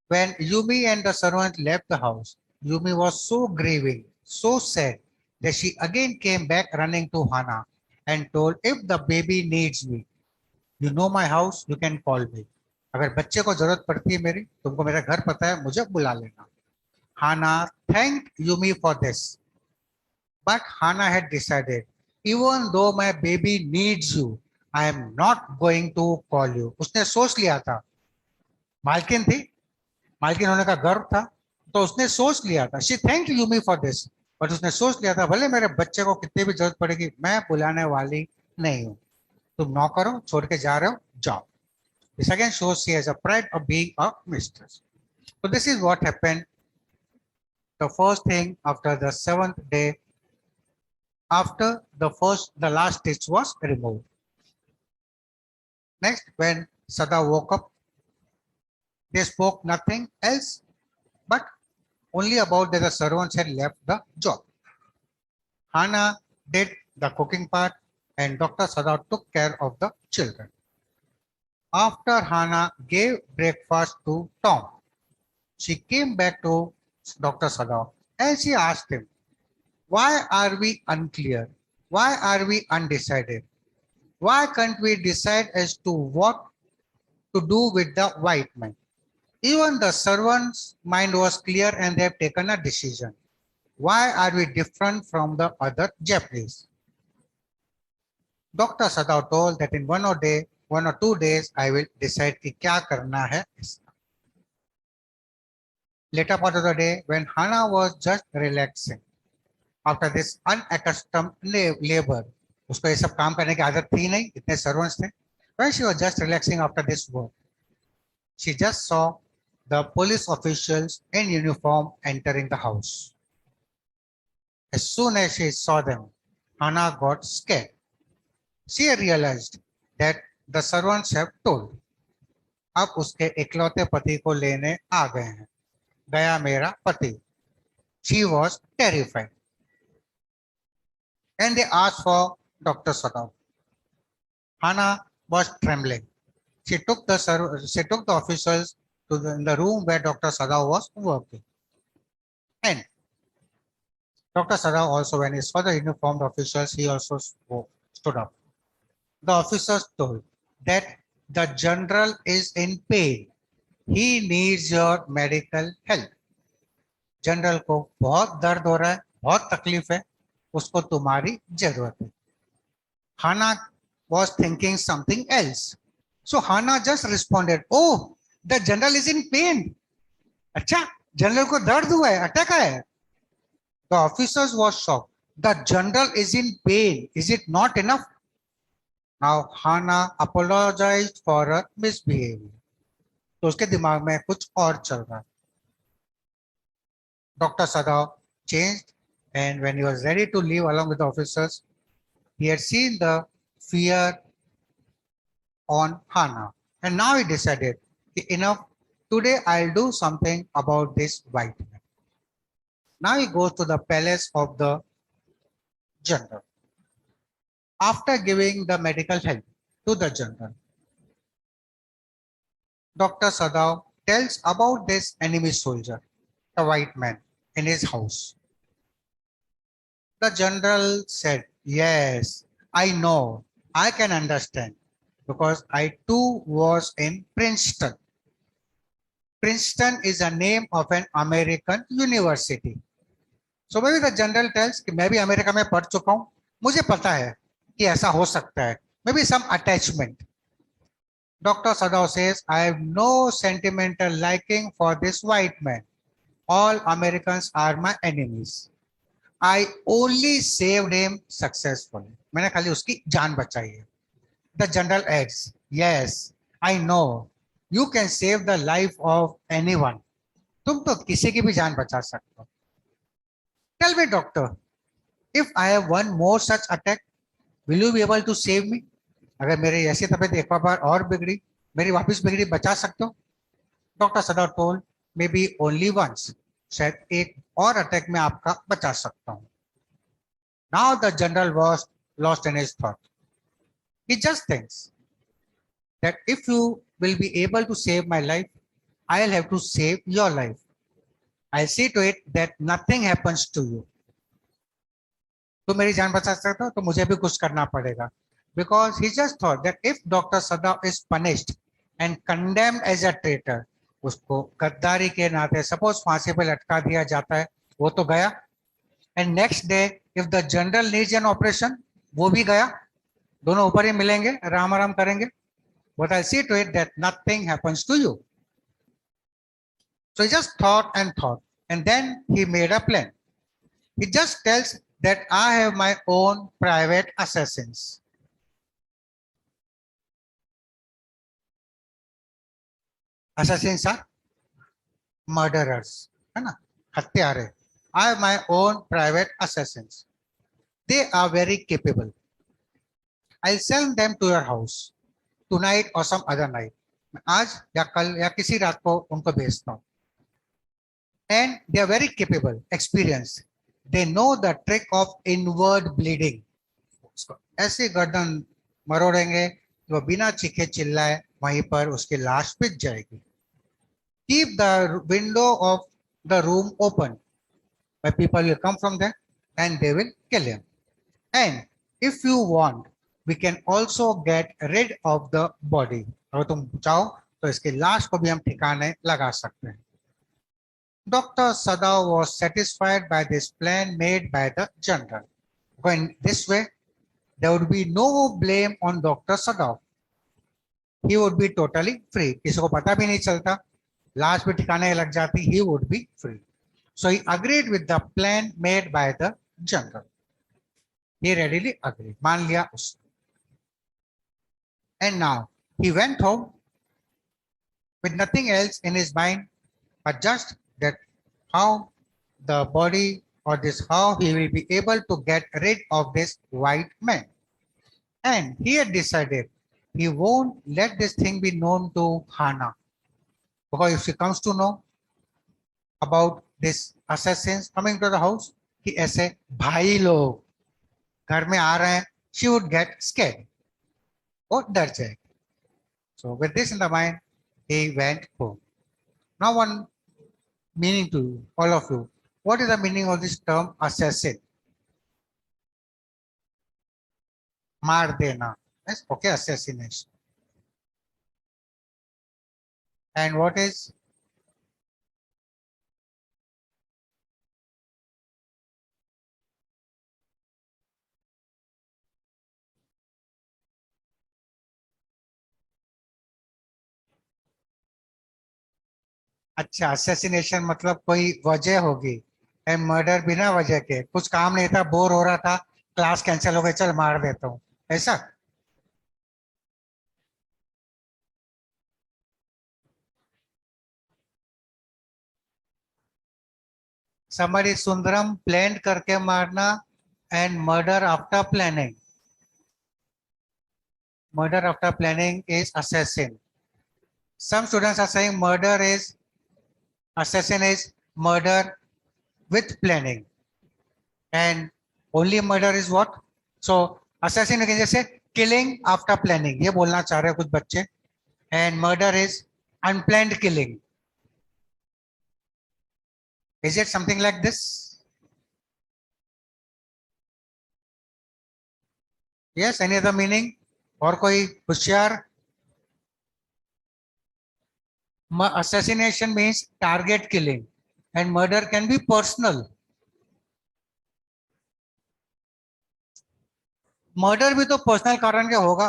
When Yumi and the servant left the house, Yumi was so grieving, so sad, that she again came back running to Hannah and told, if the baby needs me, you know my house, you can call me. अगर बच्चे को जरूरत पड़ती है मेरी, तुमको मेरा घर पता है, मुझे बुला लेना. Hannah thanked Yumi for this. But Hannah had decided, even though my baby needs you, I am not going to call you. उसने सोच लिया था. मालकिन थी, मालकिन होने का गर्व था, तो उसने सोच लिया था. She thanked Yumi for this. But उसने सोच लिया था, भले मेरे बच्चे को कितनी भी जरूरत पड़ेगी, मैं बुलाने वाली नहीं हूं. तुम नौकर हो, छोड़ के जा रहे हो, जाओ. This again shows she has a pride of being a mistress. So this is what happened. The first thing after the 7th day, after the last stitch was removed. Next, when Sada woke up, they spoke nothing else but only about that the servants had left the job. Hannah did the cooking part and Dr. Sada took care of the children. After Hannah gave breakfast to Tom, she came back to Dr. Sada and she asked him, why are we unclear? Why are we undecided? Why can't we decide as to what to do with the white man? Even the servant's mind was clear and they have taken a decision. Why are we different from the other Japanese? Dr. Sada told that in 1 or 2 days, I will decide कि क्या करना है इसका. later part of the day, when Hannah was just relaxing after this unaccustomed labor, उसको ये सब काम करने की आदत थी नहीं, इतने servants थे. When she was just relaxing after this work, she just saw the police officials in uniform entering the house. As soon as she saw them, Hannah got scared. She realized that the servants have told. अब उसके इकलौते पति को लेने आ गए हैं. गया मेरा पति. She was terrified. And they asked for Dr. Sadav. Hannah was trembling. She took the officials to the room where Dr. Sadav was working. And Dr. Sadav also, when he saw the uniformed officials, he also stood up. The officers told that the general is in pain. He needs your medical help. General को बहुत दर्द हो रहा है, बहुत तकलीफ है, उसको तुम्हारी जरूरत है. Hannah was thinking something else. So Hannah just responded, "Oh, the general is in pain." अच्छा, जनरल को दर्द हुआ है, अटैक आया है. The officers was shocked. The general is in pain. Is it not enough? Now Hannah apologized for her misbehavior. तो उसके दिमाग में कुछ और चल रहा है. Dr. Sadav changed, and when he was ready to leave along with the officers, he had seen the fear on Hannah, and now he decided, enough, today I'll do something about this white man. Now he goes to the palace of the general. After giving the medical help to the general, Dr. Sadav tells about this enemy soldier, the white man, in his house. The general said, "Yes, I know, I can understand, because I too was in Princeton." Princeton is a name of an American university. So maybe the general tells कि मैं भी America में पढ़ चुका हूँ, मुझे पता है कि ऐसा हो सकता है. Maybe some attachment. Dr. Sadav says, "I have no sentimental liking for this white man. All Americans are my enemies. I only saved him successfully." मैंने खाली उसकी जान बचाई है. The general adds, "Yes, I know. You can save the life of anyone." तुम तो किसी की भी जान बचा सकते हो. Tell me, doctor, if I have one more such attack, will you be able to save me? अगर मेरी ऐसी तबीयत एक बार और बिगड़ी, मेरी वापस बिगड़ी, बचा सकते हो? Dr. Sadav told, "Maybe only once." शायद एक और अटैक में आपका बचा सकता हूं. Now the general was lost in his thought. He just thinks that if you will be able to save my life, I'll have to save your life. I'll see to it that nothing happens to you. तो मेरी जान बचा सकता हो तो मुझे भी कुछ करना पड़ेगा. Because he just thought that if Dr. Sadav is punished and condemned as a traitor, उसको गद्दारी के नाते सपोज फांसी पे लटका दिया जाता है, वो तो गया. And next day, if the general needs an operation, वो भी गया. दोनों ऊपर ही मिलेंगे, राम आराम करेंगे. But I'll see to it that nothing happens to you. So he just thought, and then he made a plan. He just tells that I have my own private assassins. Assassins are murderers, है ना, हत्यारे. I have my own private assassins. They are very capable. I'll send them to your house tonight or some other night. आज या कल या किसी रात को उनको भेजता हूँ. And they are very capable, experienced. They know the trick of inward bleeding. ऐसे गर्दन मरोड़ेंगे कि वो बिना चीखे चिल्लाए वहीं पर उसकी लाश पिट जाएगी. Keep the window of the room open. My people will come from there and they will kill him. And if you want, we can also get rid of the body. अगर तुम चाहो तो इसकी लाश को भी हम ठिकाने लगा सकते हैं. Dr. Sadav was satisfied by this plan made by the general. Going this way, there would be no blame on Dr. Sadav. He would be totally free. किसी को पता भी नहीं चलता लाश भी ठिकाने लग जाती, he would be free. So he agreed with the plan made by the general. He readily agreed. मान लिया उसने. And now he went home with nothing else in his mind but just that how the body or this how he will be able to get rid of this white man. And he had decided he won't let this thing be known to Hannah. Because if she comes to know about this assassins coming to the house, कि ऐसे भाई लोग घर में आ रहे हैं, she would get scared. वो डर जाएगी. So with this in the mind, he went home. Now one meaning to you, all of you. What is the meaning of this term assassin? मार देना. Yes, okay, assassination. And what is अच्छा assassination मतलब कोई वजह होगी. And murder बिना वजह के, कुछ काम नहीं था, बोर हो रहा था, क्लास कैंसिल हो गई, चल मार देता हूँ, ऐसा. somebody सुंदरम प्लान करके मारना and murder after planning. Murder after planning is assassin. Some students are saying murder is assassin is murder with planning, and only murder is what? So assassin you can just say killing after planning. ये बोलना चाह रहे हैं कुछ बच्चे. And murder is unplanned killing. Is it something like this? Yes, any other meaning? और कोई होशियार? Assassination means target killing and murder can be personal. Murder भी तो पर्सनल कारण के होगा.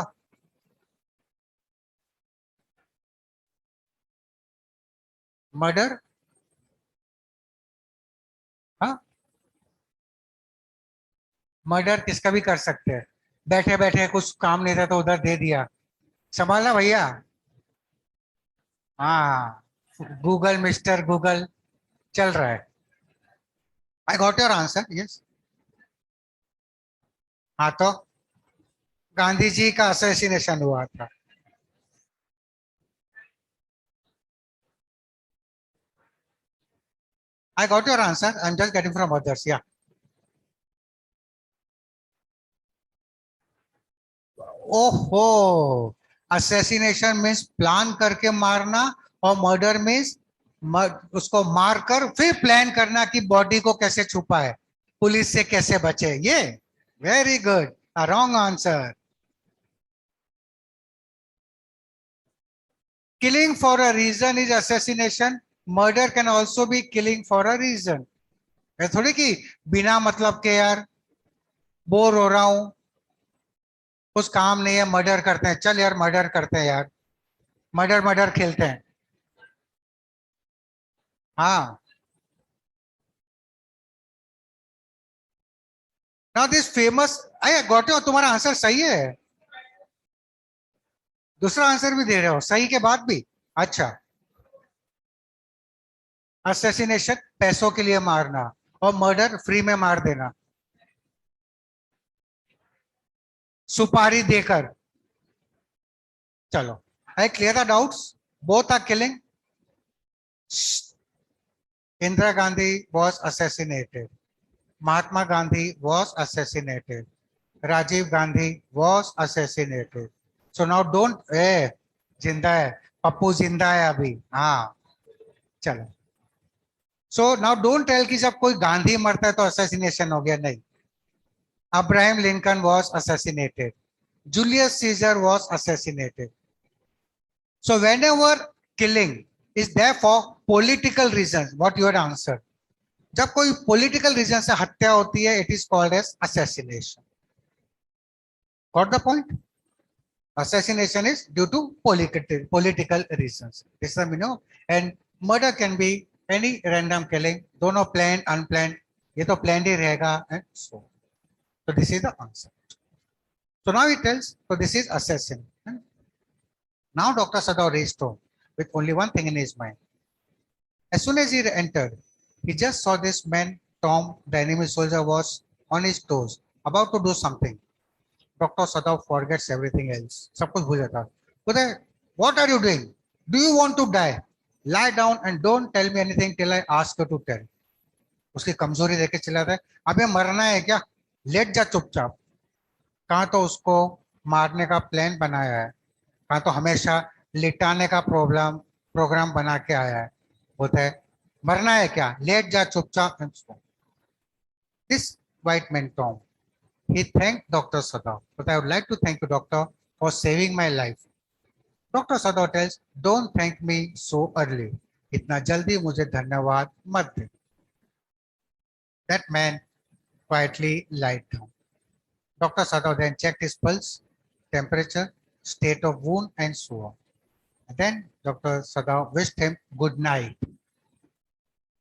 मर्डर, हाँ, मर्डर किसका भी कर सकते हैं. बैठे बैठे कुछ काम नहीं था तो उधर दे दिया, संभालना भैया. हाँ, गूगल मिस्टर गूगल चल रहा है. I got your answer. Yes. हाँ तो गांधी जी का असैसिनेशन हुआ था. I got your answer. I am just getting from others. या. ओहो, असैसिनेशन मीन्स प्लान करके मारना और मर्डर मीन्स उसको मारकर फिर प्लान करना कि बॉडी को कैसे छुपाए, पुलिस से कैसे बचे. ये very good. Wrong answer. Killing for a reason is assassination. Murder can also be killing for a reason. है थोड़ी कि बिना मतलब के यार बोर हो रहा हूं, कुछ काम नहीं है, मर्डर करते हैं, चल यार मर्डर करते हैं यार, मर्डर मर्डर खेलते हैं. हाँ. Now this famous, I got you, तुम्हारा आंसर सही है. दूसरा आंसर भी दे रहे हो सही के बाद भी. अच्छा. असैसिनेशन पैसों के लिए मारना और मर्डर फ्री में मार देना, सुपारी देकर. चलो, I clear the doubts. Both are killing. Indira Gandhi was assassinated. Mahatma Gandhi was assassinated. Rajiv Gandhi was assassinated. So now don't, जिंदा है, पप्पू जिंदा है अभी. हाँ, चलो. So now don't tell कि जब कोई गांधी मरता है तो assassination हो गया, नहीं. Abraham Lincoln was assassinated. Julius Caesar was assassinated. So whenever killing is there for political reasons, what you had answered. जब कोई political reason से हत्या होती है, it is called as assassination. Got the point? Assassination is due to political reasons. This is the meaning. And Murder can be any random killing. दोनों planned, unplanned. ये तो planned ही रहेगा. And so this is the answer. So now he tells, so this is assassin. Now Dr. Sadao reached home with only one thing in his mind. As soon as he entered, he just saw this man, Tom, the enemy soldier, was on his toes, about to do something. Dr. Sadao forgets everything else. सब कुछ भूल जाता. बोलता, what are you doing? Do you want to die? Lie down and don't tell me anything till I ask you to tell. उसकी कमजोरी देख के चिल्लाता है, अबे मरना है क्या? लेट जा चुपचाप. कहाँ तो उसको मारने का प्लान बनाया है, कहाँ तो हमेशा लिटाने का प्रोग्राम बना के आया है. बोलता है मरना है क्या, लेट जा चुपचाप. This white man Tom, he thanked Dr. Sadao, but I would like to thank you, doctor, for saving my life. Dr. Sadao tells, don't thank me so early. इतना जल्दी मुझे धन्यवाद मत दे. That man quietly lied down. Dr. Sadao then checked his pulse, temperature, state of wound, and so on. And then Dr. Sadao wished him good night.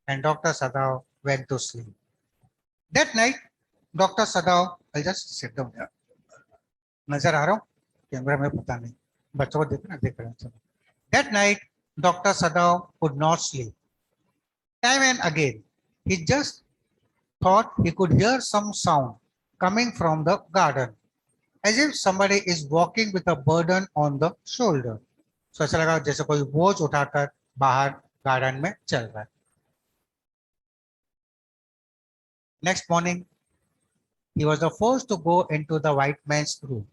And Dr. Sadao went to sleep. That night, Dr. Sadao, I'll just sit down here. नजर आ रहा हूँ camera में, पता नहीं बच्चों को देख रहे हैं. That night, Dr. Sadao could not sleep. Time and again, he just thought he could hear some sound coming from the garden, as if somebody is walking with a burden on the shoulder. So ऐसा लगा जैसे कोई बोझ उठाकर बाहर garden में चल रहा है. Next morning, he was the first to go into the white man's room,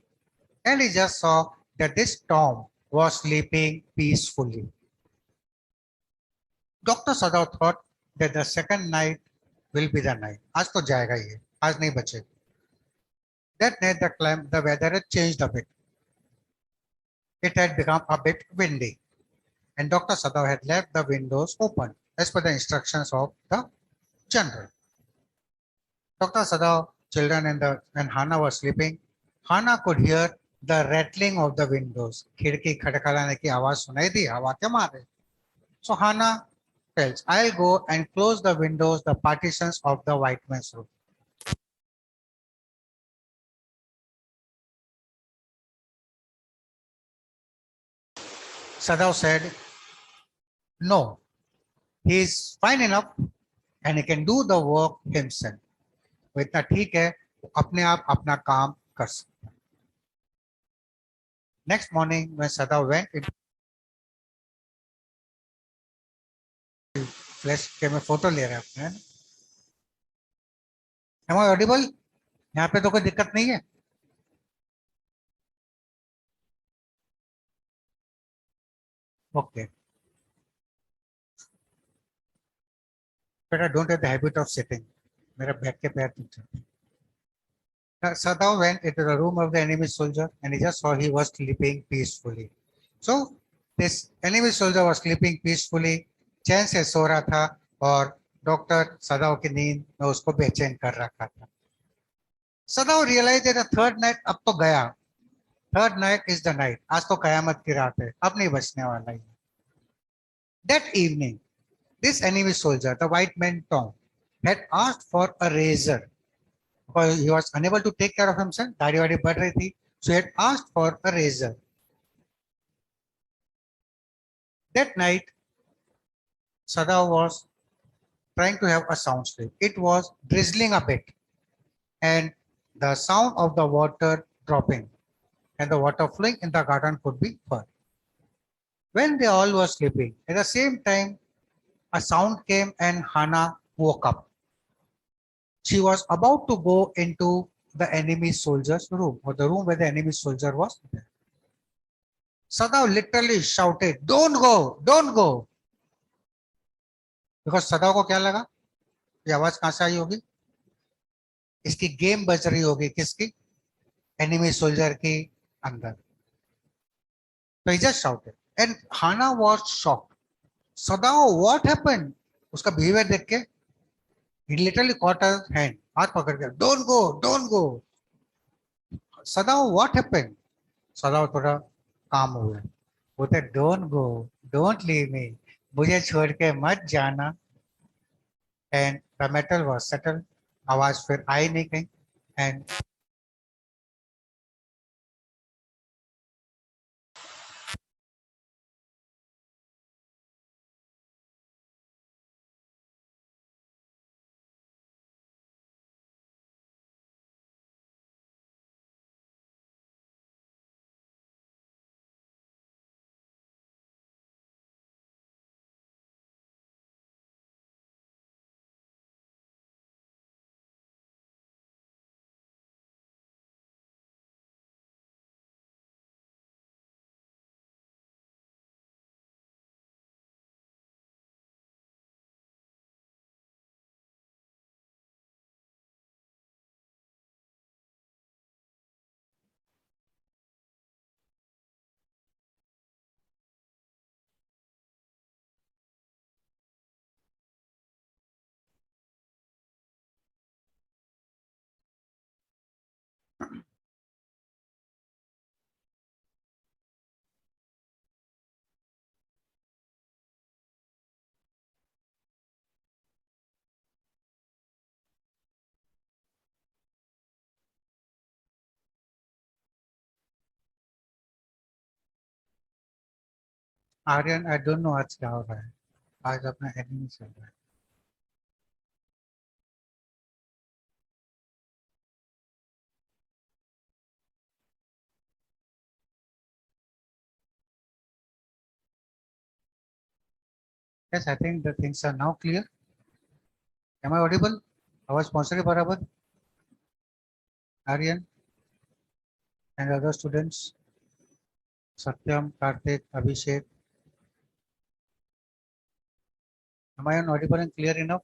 and he just saw that this Tom was sleeping peacefully. Dr. Sadao thought that the second night will be the night. आज तो जाएगा ये, आज नहीं बचेगा. That night the weather had changed a bit. It had become a bit windy, and Dr. Sadao had left the windows open as per the instructions of the general. Dr. Sadao, children and Hana were sleeping. Hana could hear the rattling of the windows. खिड़की खटखटाने की आवाज सुनाई दी, हवा के मारे. So Hana tells, I'll go and close the windows, the partitions of the white man's room. Sadao said, no, he is fine enough and he can do the work himself. वो इतना ठीक है, अपने आप अपना काम कर सकता. Next morning, when Sadao went into flesh के में फोटो ले रहे हैं अपने. Am I audible? यहाँ पे तो कोई दिक्कत नहीं है. Okay. But I don't have the habit of sitting. मेरा बैठ के पैर टूट जाते. Sadao went into the room of the enemy soldier and he just saw he was sleeping peacefully. So this enemy soldier was sleeping peacefully, चैन से सो रहा था और डॉक्टर सदाओ की नींद में उसको बेचैन कर रखा था. Sadao realized that the third night अब तो गया. Third night is the night. आज तो कयामत की रात है, अब नहीं बचने वाला है. That evening, this enemy soldier, the white man Tom, had asked for a razor because he was unable to take care of himself. दाढ़ी वाड़ी बढ़ रही थी, so he had asked for a razor. That night, Sadao was trying to have a sound sleep. It was drizzling a bit, and the sound of the water dropping and the water flowing in the garden could be heard. When they all were sleeping, at the same time, a sound came and Hana woke up. She was about to go into the enemy soldier's room, or the room where the enemy soldier was there. Sadao literally shouted, "Don't go, don't go." Because Sadao को क्या लगा? ये आवाज कहाँ से आई होगी? इसकी game बज रही होगी किसकी? Enemy soldier की अंदर. So he just shouted, and Hana was shocked. Sadao, what happened? उसका behavior देख के, he literally caught her hand, हाथ पकड़ के, don't go, don't go. Sadao, what happened? Sadao थोड़ा calm हो गया. बोलते, don't go, don't leave me. मुझे छोड़ के मत जाना. And the metal was settled. आवाज फिर आई नहीं कहीं. And Aryan, I don't know आज क्या हो रहा है. आज अपना एनिमी चल रहा है. Yes, I think the things are now clear. Am I audible? आवाज पहुंच रही बराबर? Aryan and other students, Satyam, Karthik, Abhishek. Am I audible and clear enough?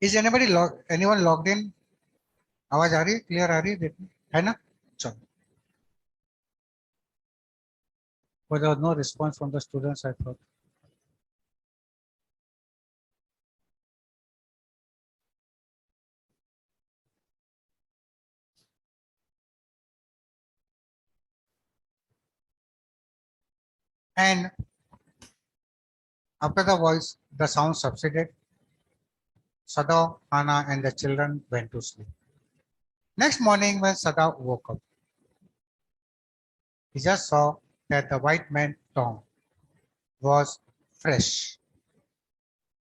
Is anyone logged in? आवाज आ रही है? क्लियर आ रही है? देखो है ना? चलो. But there was no response from the students, I thought. And after the voice, the sound subsided. Sada, Anna, and the children went to sleep. Next morning, when Sada woke up, he just saw that the white man, Tom, was fresh.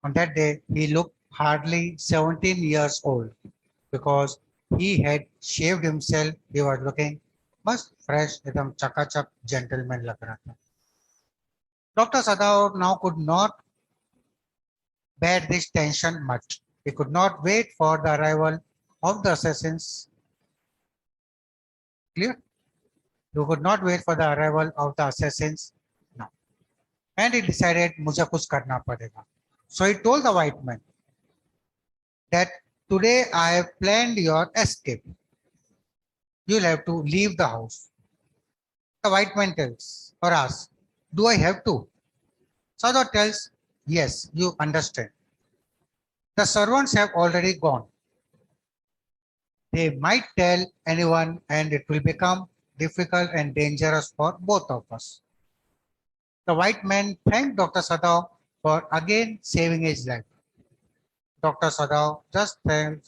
On that day, he looked hardly 17 years old because he had shaved himself. He was looking much fresh, एकदम चकाचक gentleman लग रहा था. Dr. Sada now could not bear this tension much. He could not wait for the arrival of the assassins. Clear? He could not wait for the arrival of the assassins. No. And he decided, मुझे कुछ करना पड़ेगा. So he told the white man that today I have planned your escape. You'll have to leave the house. The white man tells or asks, do I have to? Sada tells, yes, you understand. The servants have already gone. They might tell anyone and it will become difficult and dangerous for both of us. The white man thanked Dr. Sadao for again saving his life. Dr. Sadao just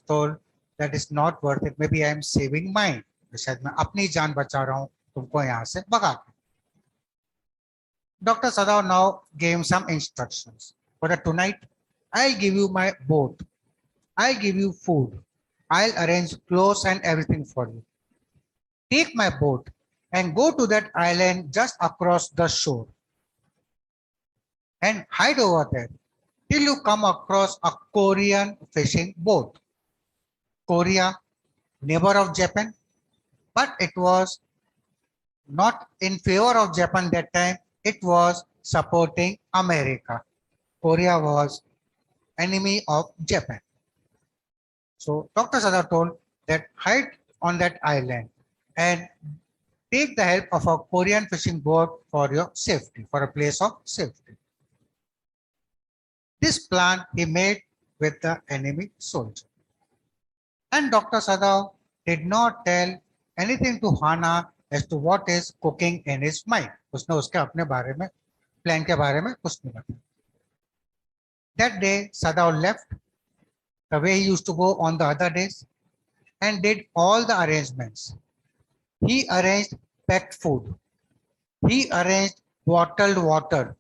told that it's not worth it. Maybe I am saving mine. शायद मैं अपनी जान बचा रहा हूँ तुमको यहाँ से भगा के. Dr. Sadao now gave some instructions. For tonight, I'll give you my boat. I'll give you food. I'll arrange clothes and everything for you. Take my boat and go to that island just across the shore and hide over there till you come across a Korean fishing boat. Korea, neighbor of Japan, but it was not in favor of Japan that time. It was supporting America. Korea was enemy of Japan. So Dr. Sada told that hide on that island and take the help of a Korean fishing boat for your safety, for a place of safety. This plan he made with the enemy soldier. And Dr. Sada did not tell anything to Hana as to what is cooking in his mind. उसने उसके अपने बारे में plan के बारे में कुछ नहीं बताया. That day Sada left the way he used to go on the other days and did all the arrangements. He arranged packed food. He arranged bottled water.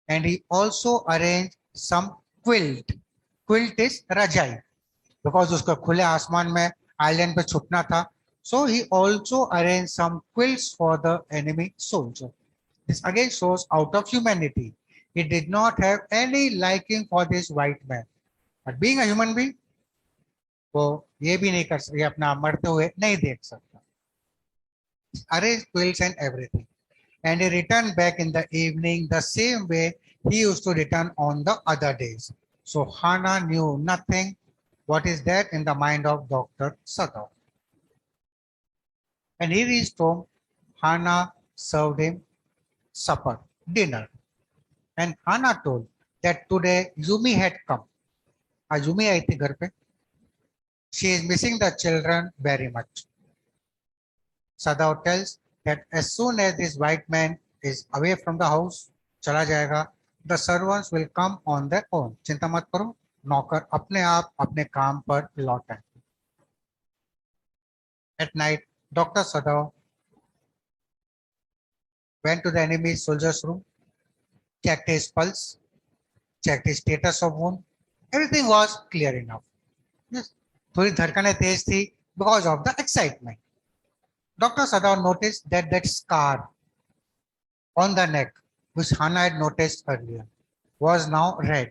And he also arranged some quilt. Quilt is rajai. Because उसको खुले आसमान में island पे छुपना था. So he also arranged some quilts for the enemy soldier. This again shows out of humanity. He did not have any liking for this white man. But being a human being, वो ये भी नहीं कर सकता, ये अपना मरते हुए नहीं देख सकता. Arranged quilts and everything. And he returned back in the evening the same way he used to return on the other days. So Hana knew nothing. What is that in the mind of Dr. Sada? And he reached home. Hana served him supper, dinner. And Hana told that today Yumi had come. आज Yumi आई थी घर पे. She is missing the children very much. Sadao tells that as soon as this white man is away from the house, चला जाएगा, the servants will come on their own. चिंता मत करो, नौकर अपने आप अपने काम पर लौट आए. At night, Dr. Sadao went to the enemy soldier's room, checked his pulse, checked his status of wound. Everything was clear enough. Yes, थोड़ी धड़कनें तेज थी because of the excitement. Dr. Sadao noticed that that scar on the neck, which Hana had noticed earlier, was now red.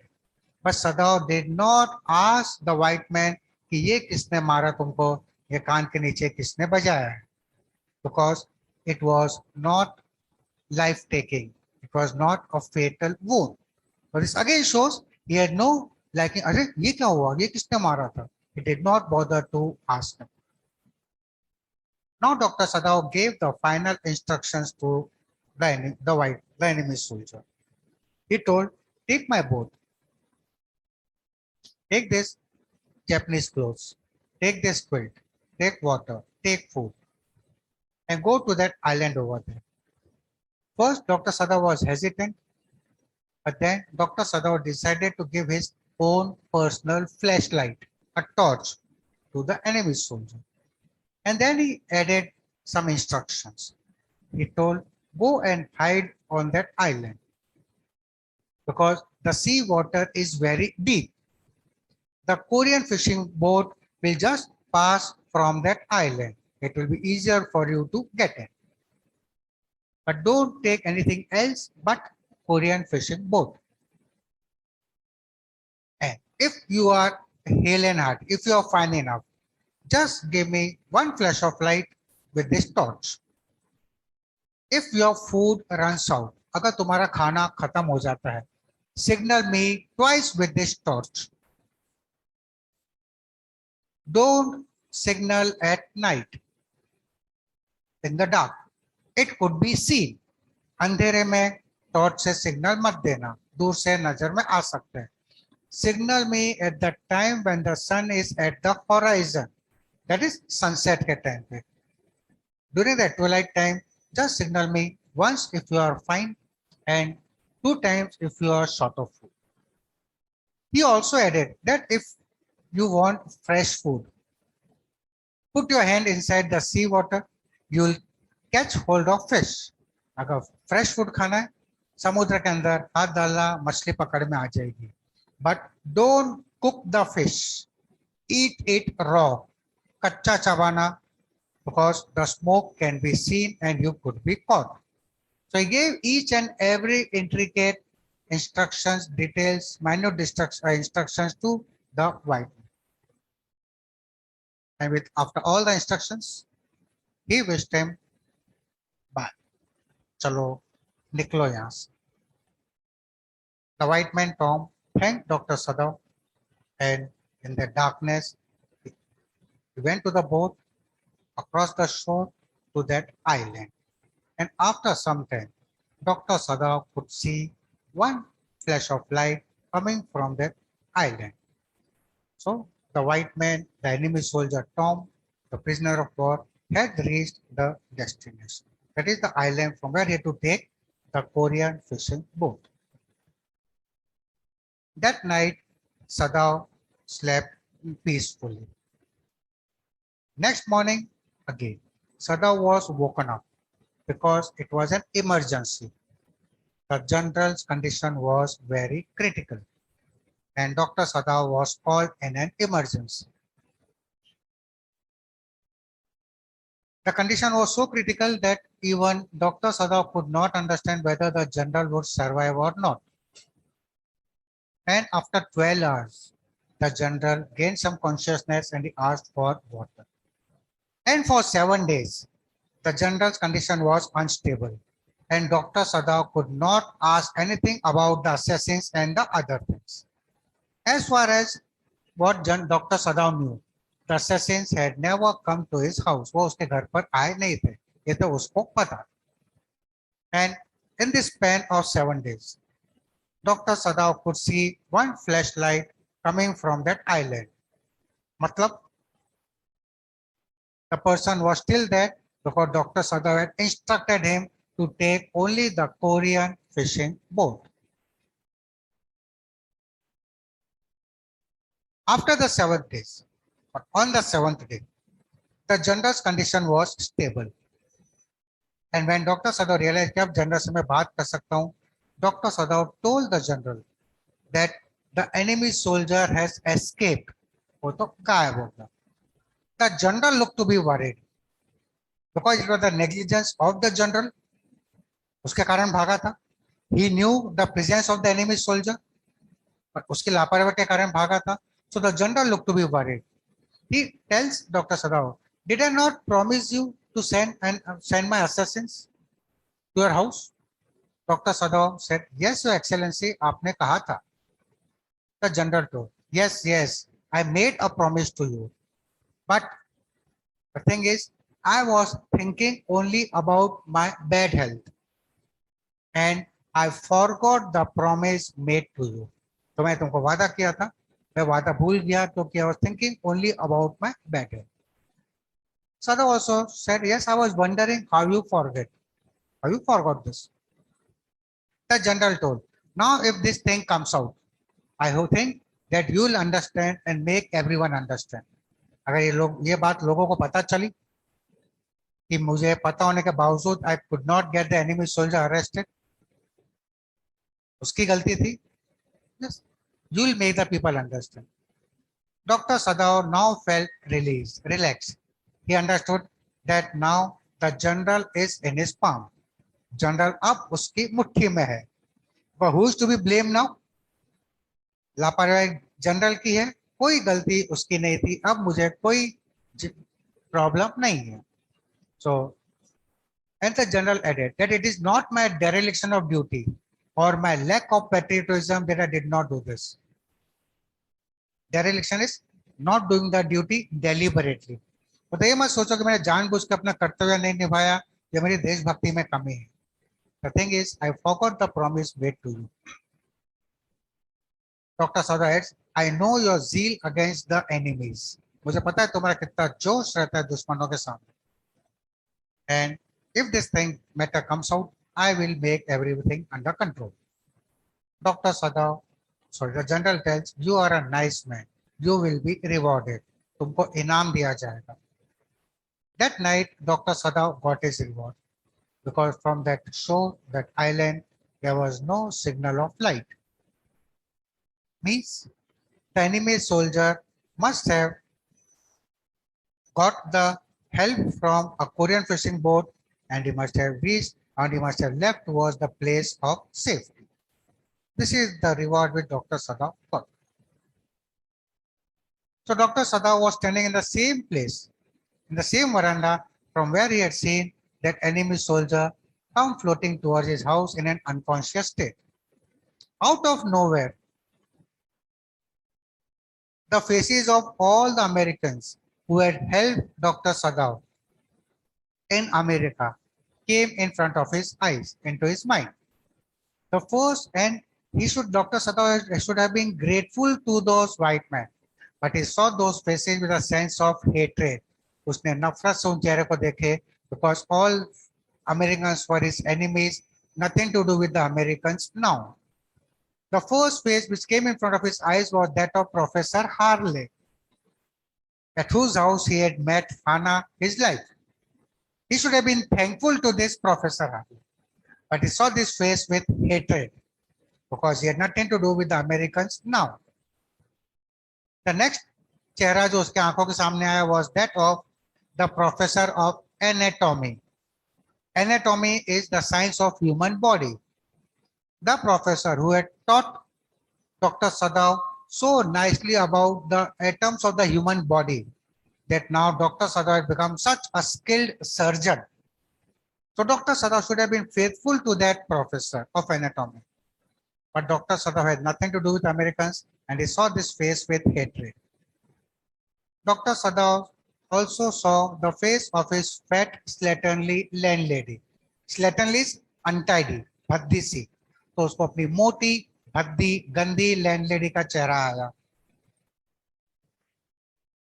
But Sadao did not ask the white man कि ये किसने मारा तुमको, ये कान के नीचे किसने बजाया है, because it was not life-taking. It was not a fatal wound. But this again shows he had no liking. अरे ये क्या हुआ, ये किसने मारा था? He did not bother to ask him. Now Dr. Sadao gave the final instructions to the enemy soldier. He told, take my boat, take this Japanese clothes, take this quilt, take water, take food, and go to that island over there. First, Dr. Sadao was hesitant, but then Dr. Sadao decided to give his own personal flashlight, a torch, to the enemy soldier. And then he added some instructions. He told, go and hide on that island because the sea water is very deep. The Korean fishing boat will just pass from that island. It will be easier for you to get in. But don't take anything else but Korean fishing boat. And if you are hale and hearty, if you are fine enough, just give me one flash of light with this torch. If your food runs out, अगर तुम्हारा खाना खत्म हो जाता है, signal me twice with this torch. Don't signal at night in the dark. It could be seen. अंधेरे में torch से सिग्नल मत देना, दूर से नजर में आ सकते हैं. Signal me at the time when the sun is at the horizon. That is sunset के टाइम पे. During the twilight time, just signal me once if you are fine and 2 times if you are short of food. He also added that if you want fresh food, put your hand inside the sea water, you will catch hold of fish. अगर fresh food खाना है, समुद्र के अंदर हाथ डालना, मछली पकड़ में आ जाएगी. But don't cook the fish. Eat it raw. कच्चा चबाना because the smoke can be seen and you could be caught. So he gave each and every intricate instructions, details, minute instructions to the white man. And with after all the instructions, he wished him bye. चलो निकलो यहाँ से. The white man Tom thanked Dr. Sadav, and in the darkness he went to the boat across the shore to that island. And after some time, Dr. Sadav could see one flash of light coming from that island. So the white man, the enemy soldier Tom, the prisoner of war, had reached the destination. That is the island from where he had to take the Korean fishing boat. That night, Sadav slept peacefully. Next morning, again, Sadav was woken up because it was an emergency. The general's condition was very critical, and Dr. Sadav was called in an emergency. The condition was so critical that even Dr. Sadav could not understand whether the general would survive or not. And after 12 hours, the general gained some consciousness and he asked for water. And for 7 days, the general's condition was unstable. And Dr. Sadav could not ask anything about the assassins and the other things. As far as what Dr. Sadav knew, the assassins had never come to his house. वो उसके घर पर आए नहीं थे. ये तो उसको पता. And in this span of 7 days, Dr. Sadav could see one flashlight coming from that island. मतलब the person was still there because Dr. Sadav had instructed him to take only the Korean fishing boat. After the 7 days, but on the 7th day, the general's condition was stable. And when Dr. Sadav realized that general से मैं बात कर सकता हूँ, Dr. Sadav told the general that the enemy soldier has escaped. वो तो गायब हो गया. The general looked to be worried because it was the negligence of the general. उसके कारण भागा था. He knew the presence of the enemy soldier, but उसकी लापरवाही के कारण भागा था. So the general looked to be worried. He tells Dr. Sadav, "Did I not promise you to send my assassins to your house?" Dr. Sadav said, "Yes, Your Excellency, आपने कहा था." The general told, Yes, I made a promise to you. But the thing is, I was thinking only about my bad health. And I forgot the promise made to you." तो मैं तुमको वादा किया था, मैं वादा भूल गया क्योंकि I was thinking only about my bad health. Sadav also said, "Yes, I was wondering how you forget. How you forgot this?" The general told, "Now if this thing comes out, I think that you will understand and make everyone understand." अगर ये बात लोगों को पता चली कि मुझे पता होने के बावजूद I could not get the enemy soldier arrested, उसकी गलती थी. Yes, you will make the people understand. Dr. Sadav now felt relaxed. He understood that now the general is in his palm. General अब उसकी मुट्ठी में है. But who is to be blamed now? लापरवाही general की है, कोई गलती उसकी नहीं थी. अब मुझे कोई प्रॉब्लम नहीं है. So, and the general added that it is not my dereliction of duty or my lack of patriotism that I did not do this. Dereliction is not doing the duty deliberately. तो ये मत सोचो कि मैंने जानबूझ के अपना कर्तव्य नहीं निभाया या मेरी देशभक्ति में कमी है. The thing is, I forgot the promise made to you. Dr. Sadav adds, I know your zeal against the enemies. मुझे पता है तुम्हारा कितना जोश रहता है दुश्मनों के सामने. And if this thing matter comes out, I will make everything under control. Dr. Sadav, the general tells, you are a nice man. You will be rewarded. तुमको इनाम दिया जाएगा. That night, Dr. Sadav got his reward because from that shore, that island, there was no signal of light. Means the enemy soldier must have got the help from a Korean fishing boat, and he must have reached and he must have left towards the place of safety. This is the reward which Dr. Sada got. So Dr. Sada was standing in the same place, in the same veranda from where he had seen that enemy soldier come floating towards his house in an unconscious state. Out of nowhere, the faces of all the Americans who had helped Dr. Sada in America came in front of his eyes, into his mind. The first, and Dr. Sada should have been grateful to those white men, but he saw those faces with a sense of hatred. उसने नफरत से उन चेहरे को देखे, because all Americans were his enemies, nothing to do with the Americans now. The first face which came in front of his eyes was that of Professor Harley, at whose house he had met Hannah, his life. He should have been thankful to this Professor Harley, but he saw this face with hatred because he had nothing to do with the Americans now. The next चेहरा जो उसके आंखों के सामने आया was that of the professor of anatomy. Anatomy is the science of human body. The professor who had taught Dr. Sadav so nicely about the atoms of the human body that now Dr. Sadav had become such a skilled surgeon. So Dr. Sadav should have been faithful to that professor of anatomy. But Dr. Sadav had nothing to do with Americans, and he saw this face with hatred. Dr. Sadav also saw the face of his fat, slatternly landlady. Slatternly is untidy, भद्दी सी. तो उसको अपनी मोटी, भद्दी, गंदी landlady का चेहरा आया.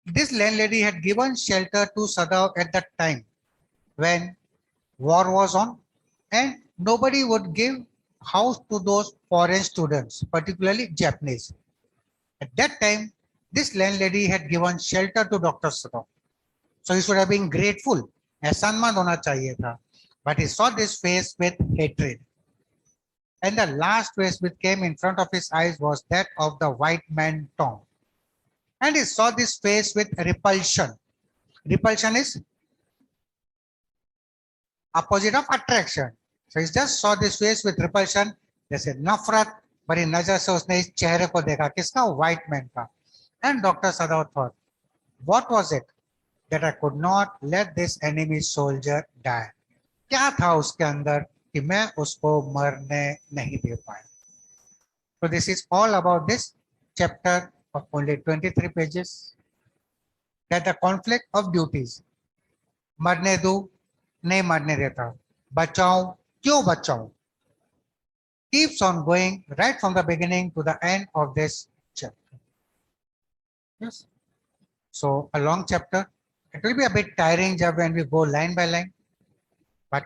This landlady had given shelter to Sadav at that time when war was on, and nobody would give house to those foreign students, particularly Japanese. At that time, this landlady had given shelter to Dr. Sadav. So he should have been grateful. एहसानमंद होना चाहिए था. But he saw this face with hatred. And the last face which came in front of his eyes was that of the white man Tom. And he saw this face with repulsion. Repulsion is opposite of attraction. So he just saw this face with repulsion. जैसे नफरत बड़ी नजर से उसने इस चेहरे को देखा. किसका? White man का. And Dr. Sadav thought, what was it that I could not let this enemy soldier die? क्या था उसके अंदर कि मैं उसको मरने नहीं दे पाया? So this is all about this chapter of only 23 pages. That the conflict of duties. मरने दो, नहीं मरने देता. बचाओ, क्यों बचाओ? Keeps on going right from the beginning to the end of this chapter. Yes. So a long chapter. It will be a bit tiring job when we go line by line, but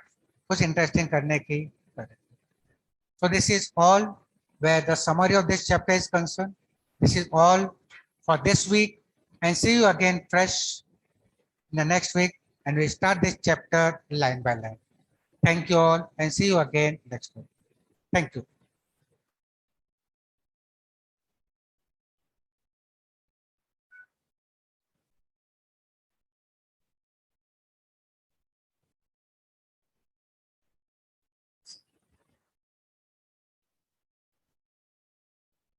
कुछ interesting करने की. So this is all where the summary of this chapter is concerned. This is all for this week, and see you again fresh in the next week, and we start this chapter line by line. Thank you all, and see you again next week. Thank you.